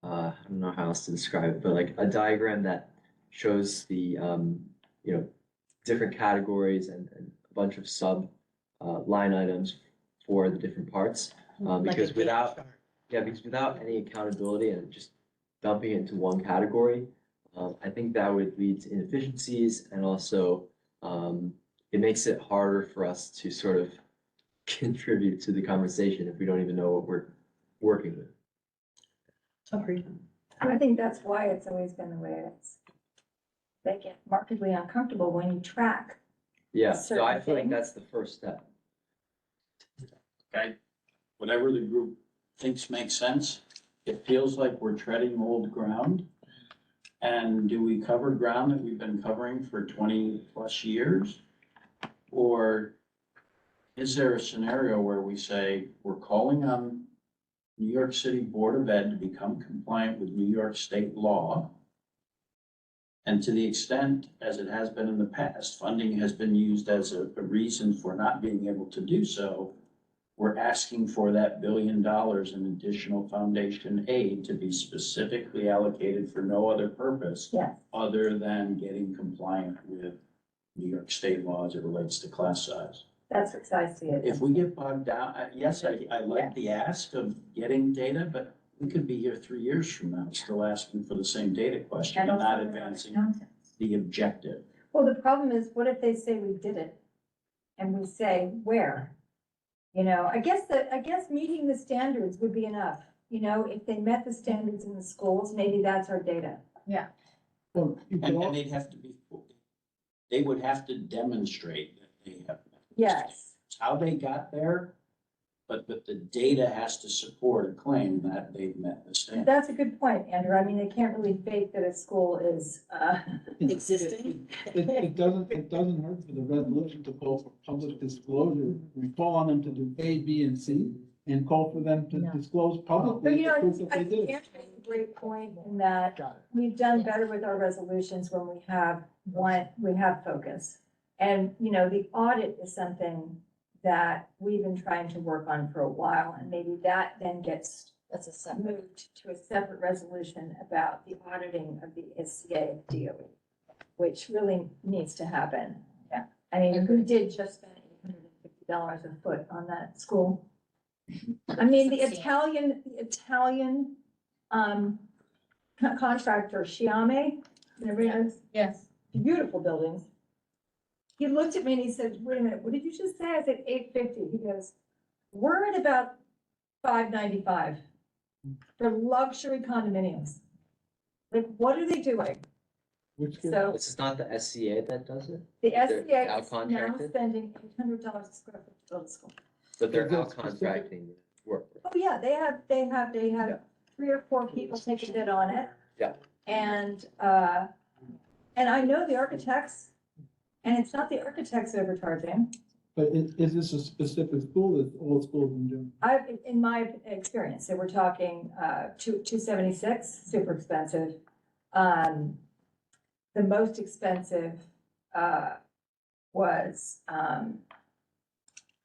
don't know how else to describe it, but like a diagram that shows the, you know, different categories and a bunch of sub line items for the different parts. Because without any accountability and just dumping it into one category, I think that would lead to inefficiencies, and also it makes it harder for us to sort of contribute to the conversation if we don't even know what we're working with. Agreed. I think that's why it's always been the way it is. They get markedly uncomfortable when you track. Yeah, so I certain feel like things. that's the first step. Okay, whatever the group thinks makes sense, it feels like we're treading old ground. And do we cover ground that we've been covering for 20+ years? Or is there a scenario where we say, we're calling on New York City Board of Ed to become compliant with New York state law? And to the extent, as it has been in the past, funding has been used as a reason for not being able to do so. We're asking for that $1 billion in additional foundation aid to be specifically allocated for no other purpose. Yes. Other than getting compliant with New York state law as it relates to class size. That's what I see it. If we get bogged down, yes, I like the ask of getting data, but we could be here 3 years from now, still asking for the same data question and not advancing the objective. Well, the problem is, what if they say we did it? And we say, where? You know, I guess meeting the standards would be enough. You know, if they met the standards in the schools, maybe that's our data. Yeah. Well, you could And they'd have to be, they would have to demonstrate that they have. Yes. How they got there, but the data has to support a claim that they've met the standard. That's a good point, Andrew. I mean, they can't really fake that a school is, Existing. It doesn't hurt for the resolution to call for public disclosure. We call on them to do A, B, and C, and call for them to disclose but publicly you the know, proof that I they think did it. Andrew makes a great point in that we've done better with our resolutions when we have focus. And, you know, the audit is something that we've been trying to work on for a while, and maybe that then gets moved to a separate resolution about the auditing of the SCA of DOE, which really needs to happen. Yeah. I mean, we did just spend $850 a foot on that school. I mean, the Italian contractor, Sciame, everybody knows, Yes. beautiful buildings. He looked at me and he said, wait a minute, what did you just say? I said $850. He goes, we're at about $595 for luxury condominiums. Like, what are they doing? Which So This is not the SCA that does it, the They're SCA is now out-contracted? spending $800 a square foot to build a school. but they're Is it out contracting work. Oh, yeah, they have 3 or 4 people taking bid on it. Yeah. And I know the architects, and it's not the architects overcharging. But is this a specific school that all schools in general? In my experience, so we're talking, 276, super expensive. The most expensive, was,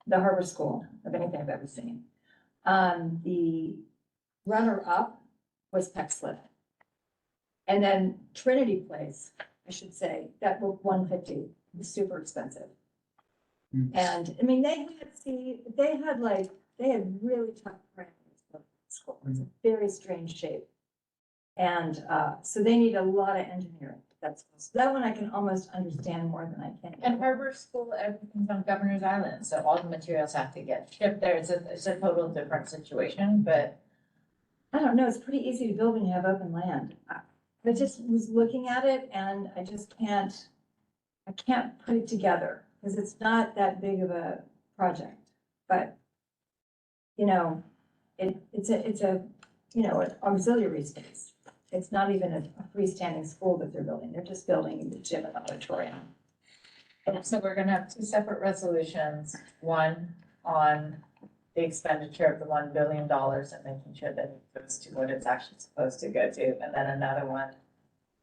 the Harbor School of anything I've ever seen. The runner-up was Peck Slip. And then Trinity Place, I should say, that was 150, was super expensive. And, I mean, they had really tough parameters for school. It's a very strange shape. And, so they need a lot of engineering. So that one I can almost understand more than I can. And Harbor School, everything's on Governor's Island, so all the materials have to get shipped there. It's a total different situation, but I don't know, it's pretty easy to build when you have open land. I just was looking at it and I can't put it together because it's not that big of a project. But, you know, it's a, you know, an auxiliary space. It's not even a freestanding school that they're building. They're just building the gym and auditorium. and so we're gonna have two separate resolutions. One on the expenditure of the $1 billion and making sure that it goes to what it's actually supposed to go to. And then another one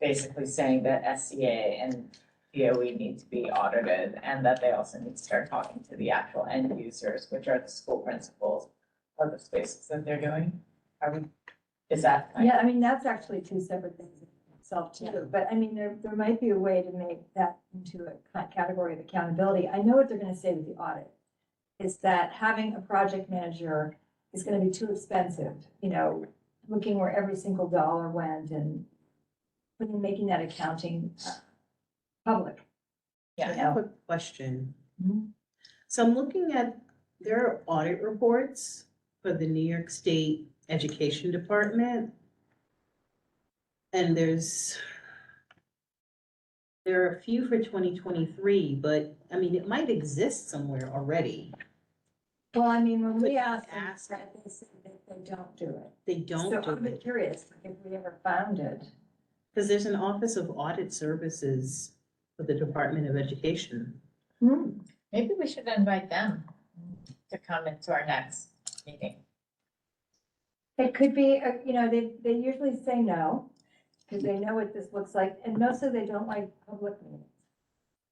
basically saying that SCA and DOE need to be audited and that they also need to start talking to the actual end users, which are the school principals of the spaces that they're doing. Is that? Yeah, I mean, that's actually two separate things in itself too. But I mean, there might be a way to make that into a category of accountability. I know what they're gonna say with the audit. Is that having a project manager is gonna be too expensive, you know, looking where every single dollar went and making that accounting public. Yeah. I have a question. Mhm. So I'm looking at their audit reports for the New York State Education Department. And there are a few for 2023, but I mean, it might exist somewhere already. Well, I mean, when we Could ask them, ask. they say that they don't do it. They don't So do I'm it. curious if we ever found it. Because there's an Office of Audit Services for the Department of Education. Maybe we should invite them to come into our next meeting. It could be, you know, they usually say no, because they know what this looks like, and mostly they don't like public meetings.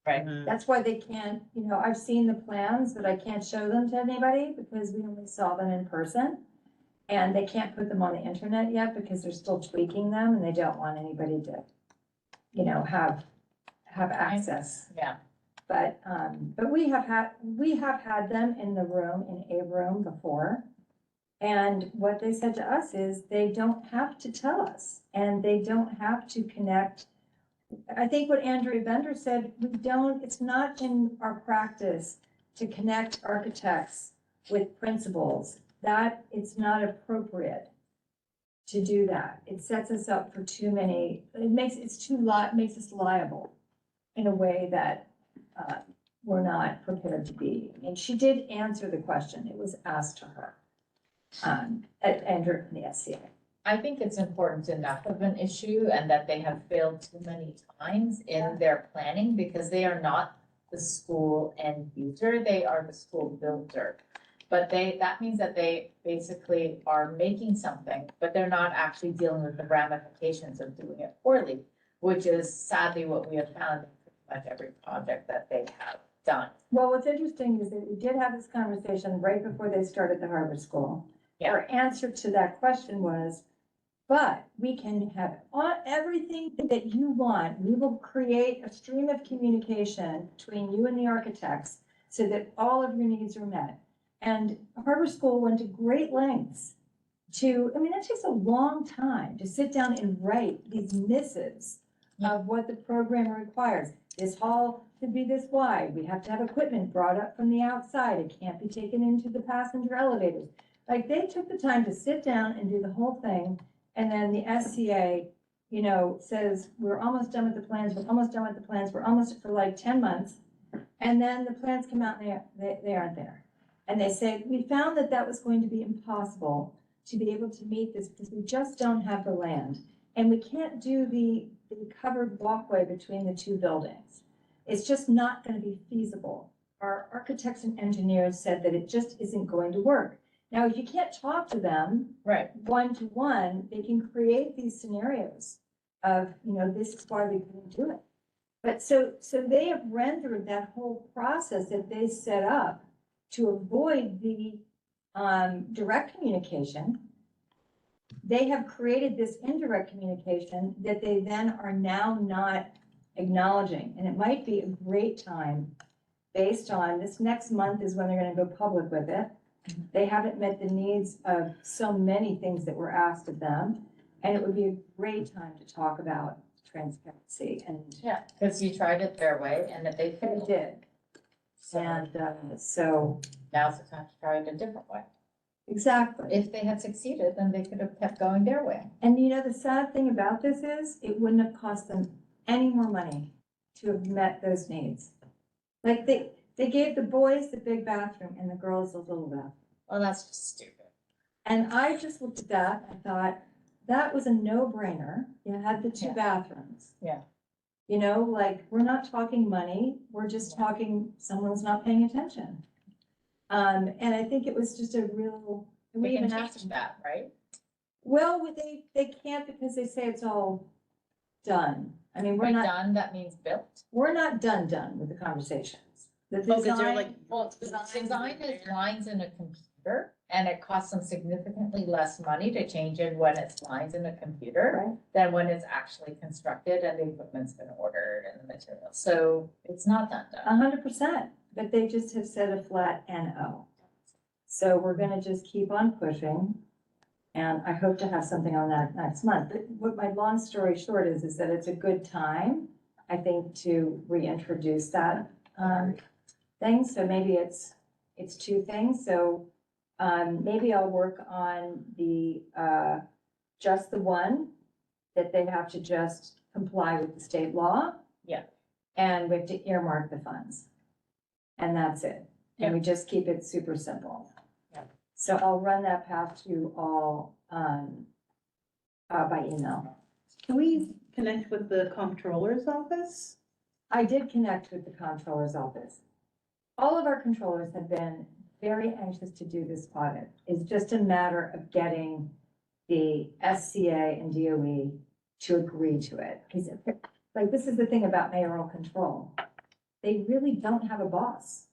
Right. That's why they can't, you know, I've seen the plans, but I can't show them to anybody because we only saw them in person. And they can't put them on the internet yet because they're still tweaking them and they don't want anybody to, you know, have access. Yeah. But we have had them in the room, in a room before. And what they said to us is they don't have to tell us and they don't have to connect. I think what Andrea Bender said, it's not in our practice to connect architects with principals. That it's not appropriate to do that. It sets us up for too many, makes us liable in a way that we're not prepared to be. And she did answer the question. It was asked to her. At Andrew in the SCA. I think it's important enough of an issue and that they have failed too many times in their planning because they are not the school end user, they are the school builder. But that means that they basically are making something, but they're not actually dealing with the ramifications of doing it poorly, which is sadly what we have found in pretty much every project that they have done. Well, what's interesting is that we did have this conversation right before they started the Harvard School. Yeah. Our answer to that question was, but we can have everything that you want. We will create a stream of communication between you and the architects so that all of your needs are met. And Harvard School went to great lengths it takes a long time to sit down and write these missives of what the program requires. This hall should be this wide. We have to have equipment brought up from the outside. It can't be taken into the passenger elevators. Like, they took the time to sit down and do the whole thing, and then the SCA, you know, says, we're almost done with the plans, we're almost done with the plans, we're almost for like 10 months, and then the plans come out and they aren't there. And they say, we found that was going to be impossible to be able to meet this because we just don't have the land. And we can't do the covered walkway between the two buildings. It's just not gonna be feasible. our architects and engineers said that it just isn't going to work. Now, if you can't talk to them Right. one-to-one, they can create these scenarios of, this is why we couldn't do it. But so they have rendered that whole process that they set up to avoid the direct communication. They have created this indirect communication that they then are now not acknowledging. And it might be a great time, based on this next month is when they're gonna go public with it. They haven't met the needs of so many things that were asked of them. And it would be a great time to talk about transparency, and Yeah, because you tried it their way and that they they failed. did. So And so, now's the time to try it a different way. exactly. If they had succeeded, then they could have kept going their way. And the sad thing about this is, it wouldn't have cost them any more money to have met those needs. Like, they gave the boys the big bathroom and the girls the little bathroom. Well, that's just stupid. And I just looked at that and thought, that was a no-brainer. You had the two Yeah. bathrooms. Yeah. We're not talking money, we're just talking, someone's not paying attention. And I think it was just a real, we We can even change asked, that, right? well, they can't, because they say it's all done. I mean, we're By not, done, that means built. we're not done with the conversations. The Oh, 'cause they're design, like, Well, design is lines in a computer, and it costs them significantly less money to change it when it's lines in a computer right? than when it's actually constructed and the equipment's been ordered and the materials. So it's not that done. 100%, but they just have said a flat NO. So we're gonna just keep on pushing. And I hope to have something on that next month. But what my long story short is that it's a good time, I think, to reintroduce that, thing. So maybe it's two things. So, maybe I'll work on the, just the one, that they have to just comply with the state law. Yeah. And we have to earmark the funds. And that's it. And we just keep it super simple. Yeah. So I'll run that past you all, by email. can we connect with the comptroller's office? I did connect with the comptroller's office. All of our controllers have been very anxious to do this audit. It's just a matter of getting the SCA and DOE to agree to it. Because, like, this is the thing about mayoral control. They really don't have a boss.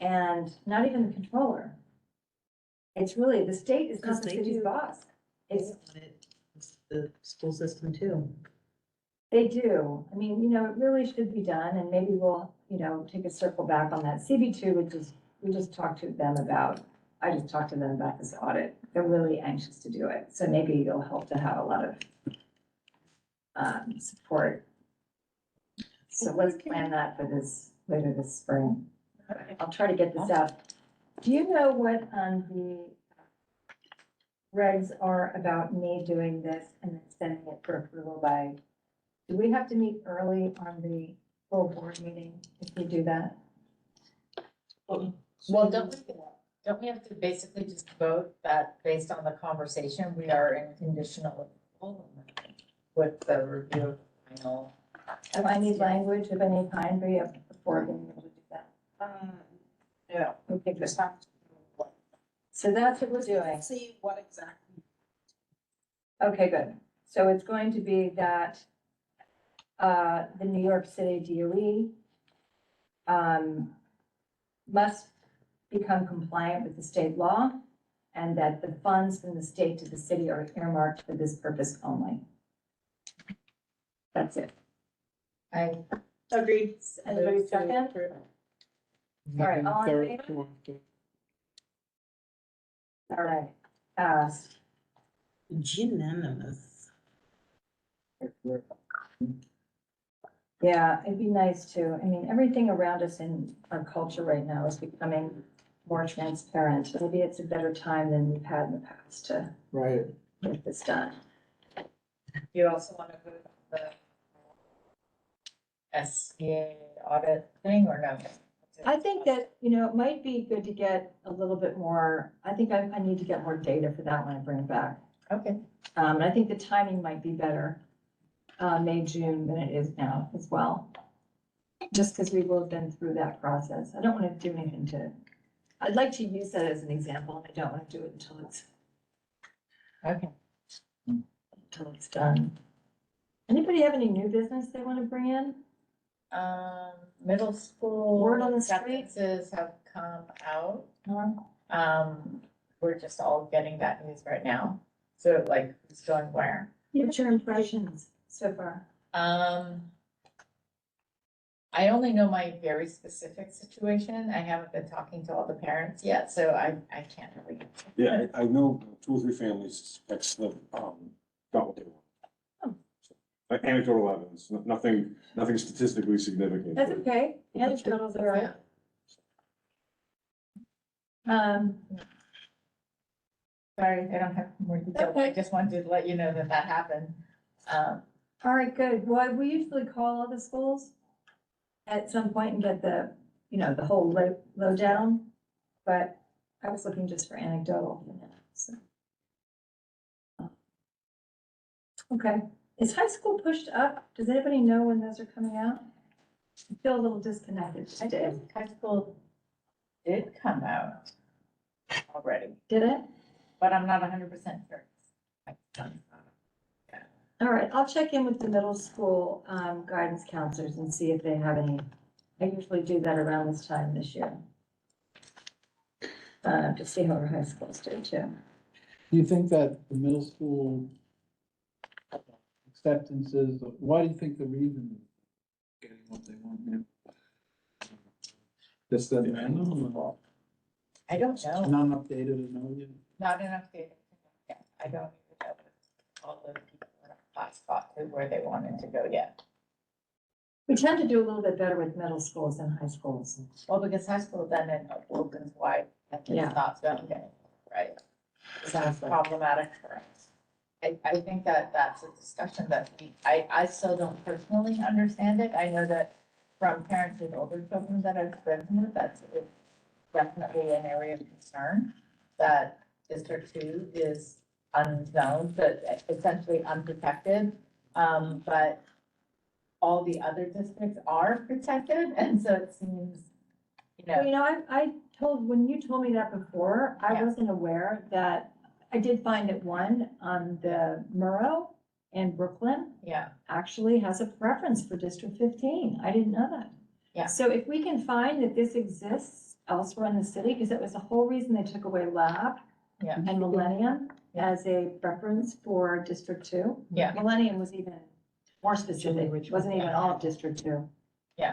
And not even the controller. It's really, the state is not Because the they city's do- boss. It's, The school system too. they do. I mean, it really should be done, and maybe we'll, take a circle back on that. CB2, we just talked to them about, I just talked to them about this audit. They're really anxious to do it, so maybe it'll help to have a lot of support. So let's plan that for later this spring. I'll try to get this out. Do you know what the regs are about me doing this and then sending it for approval by, do we have to meet early on the full board meeting if we do that? Well, don't we have to basically just vote that based on the conversation, we are in conditional approval with the review of final? Do I need language of any kind before being able to do that? Yeah. Okay, good. Just have to. So that's what we're doing. See what exactly. Okay, good. So it's going to be that the New York City DOE must become compliant with the state law, and that the funds from the state to the city are earmarked for this purpose only. That's it. I, Agreed. Anybody second? All right, all in favor? All right, passed. Unanimous. Yeah, it'd be nice to, I mean, everything around us in our culture right now is becoming more transparent. Maybe it's a better time than we've had in the past to Right. get this done. you also want to vote on the SCA audit thing or no? I think that, it might be good to get a little bit more, I think I need to get more data for that when I bring it back. Okay. And I think the timing might be better, May, June than it is now as well. just because we will have been through that process. I don't want to do anything to, I'd like to use that as an example, and I don't want to do it Okay. until it's done. Anybody have any new business they want to bring in? Middle school. Word on the street? acceptances have come out. No? We're just all getting that news right now. So like, who's going where? What's your impressions so far? I only know my very specific situation. I haven't been talking to all the parents yet, so I can't really. Yeah, I know 2 or 3 families that got what they want. Anecdotal evidence, nothing statistically significant. That's okay. Anecdotal's all right. Sorry, I don't have more details. I Okay. just wanted to let you know that that happened. All right, good. Well, we usually call all the schools at some point and get the, the whole lowdown. But I was looking just for anecdotal. So. Okay. Is high school pushed up? Does anybody know when those are coming out? I feel a little disconnected. I did, high school did come out already, Did it? but I'm not 100% sure. All right, I'll check in with the middle school guidance counselors and see if they have any. I usually do that around this time this year. To see how our high schools do too. Do you think that the middle school acceptances, why do you think the reason is getting what they want now? Just that random or I don't know, not updated to know yet? not enough data. Yeah, I don't even know if all the people in our class got to where they wanted to go yet. We tend to do a little bit better with middle schools than high schools. Well, because high school then it opens wide and it Yeah. stops going, right? So that's problematic for us. I think that that's a discussion that I still don't personally understand it. I know that from parents with older children that I've spoken with, that's definitely an area of concern. That District 2 is unknown, but essentially unprotected. But all the other districts are protected, and so it seems, Well, I told, when you told me that before, I Yeah. wasn't aware that, I did find that one on the Murrow in Brooklyn yeah, actually has a preference for District 15. I didn't know that. Yeah. So if we can find that this exists elsewhere in the city, because that was the whole reason they took away Lab yeah, and Millennium Yeah. as a preference for District 2. yeah, Millennium was even more specific, which wasn't even all of District 2. yeah.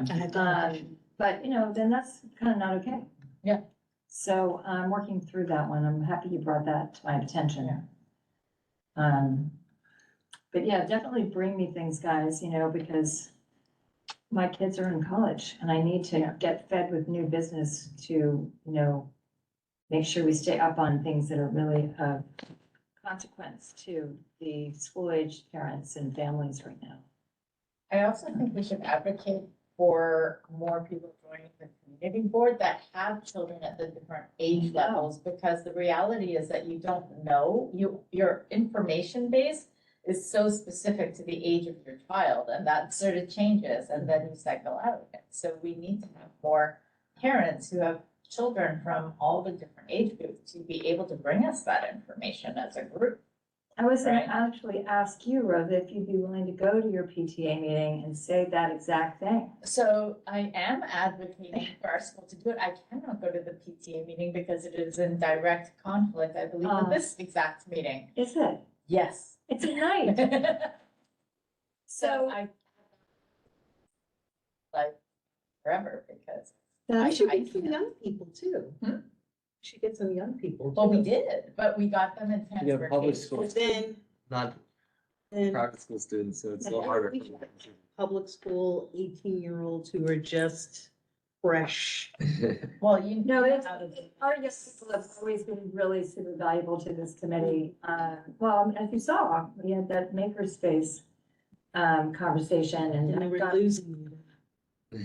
But, then that's kind of not okay. Yeah. So I'm working through that one. I'm happy you brought that to my attention. But yeah, definitely bring me things, guys, because my kids are in college and I need to Yeah. get fed with new business to, make sure we stay up on things that are really of consequence to the school-aged parents and families right now. I also think we should advocate for more people joining the community board that have children at the different age levels, because the reality is that you don't know, your information base is so specific to the age of your child, and that sort of changes, and then you cycle out. So we need to have more parents who have children from all the different age groups to be able to bring us that information as a group. I was gonna Right. actually ask you, Rosa, if you'd be willing to go to your PTA meeting and say that exact thing. So I am advocating for our school to do it. I cannot go to the PTA meeting because it is in direct conflict, I believe, with this exact meeting. Is it? Yes. It's at night. So So I like forever because, We that's, should I get some can't. young people too. Hmm? Should get some young people. well, we too. did, but we got them in You have public transportation. schools, But then, then private school students, so it's a And little harder. we should have public school 18-year-olds who are just fresh. Well, you no, know it's, how to. our young people have always been really super valuable to this committee. Well, as you saw, we had that makerspace conversation And they and were that got, losing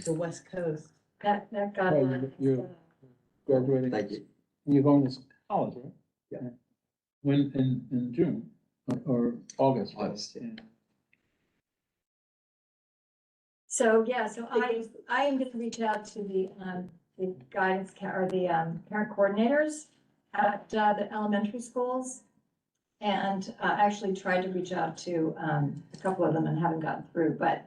the West Coast. that got. Oh, you're graduating. Thank you. You're going to college, right? Yeah. When, in June or August? right? August, yeah. So, yeah, so I am gonna reach out to the guidance or the, parent coordinators at, the elementary schools. And, actually tried to reach out to, a couple of them and haven't gotten through, but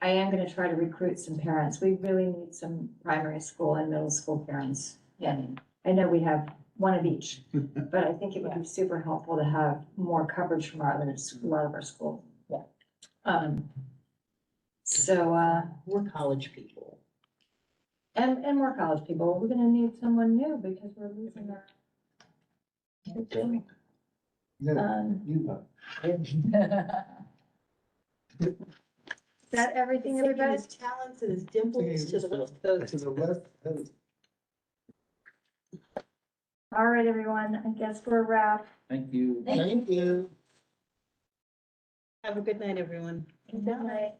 I am gonna try to recruit some parents. We really need some primary school and middle school parents. And I know we have one of each, but I think it would be super helpful to have more coverage from a lot of our schools. Yeah. So, We're college people. and more college people, we're gonna need someone new because we're losing our. Is that everything, Taking everybody? his talents and his dimples to the West Coast. To the west, All right, everyone, I guess we're a wrap. Thank you. thank you. Have a good night, everyone. Good night.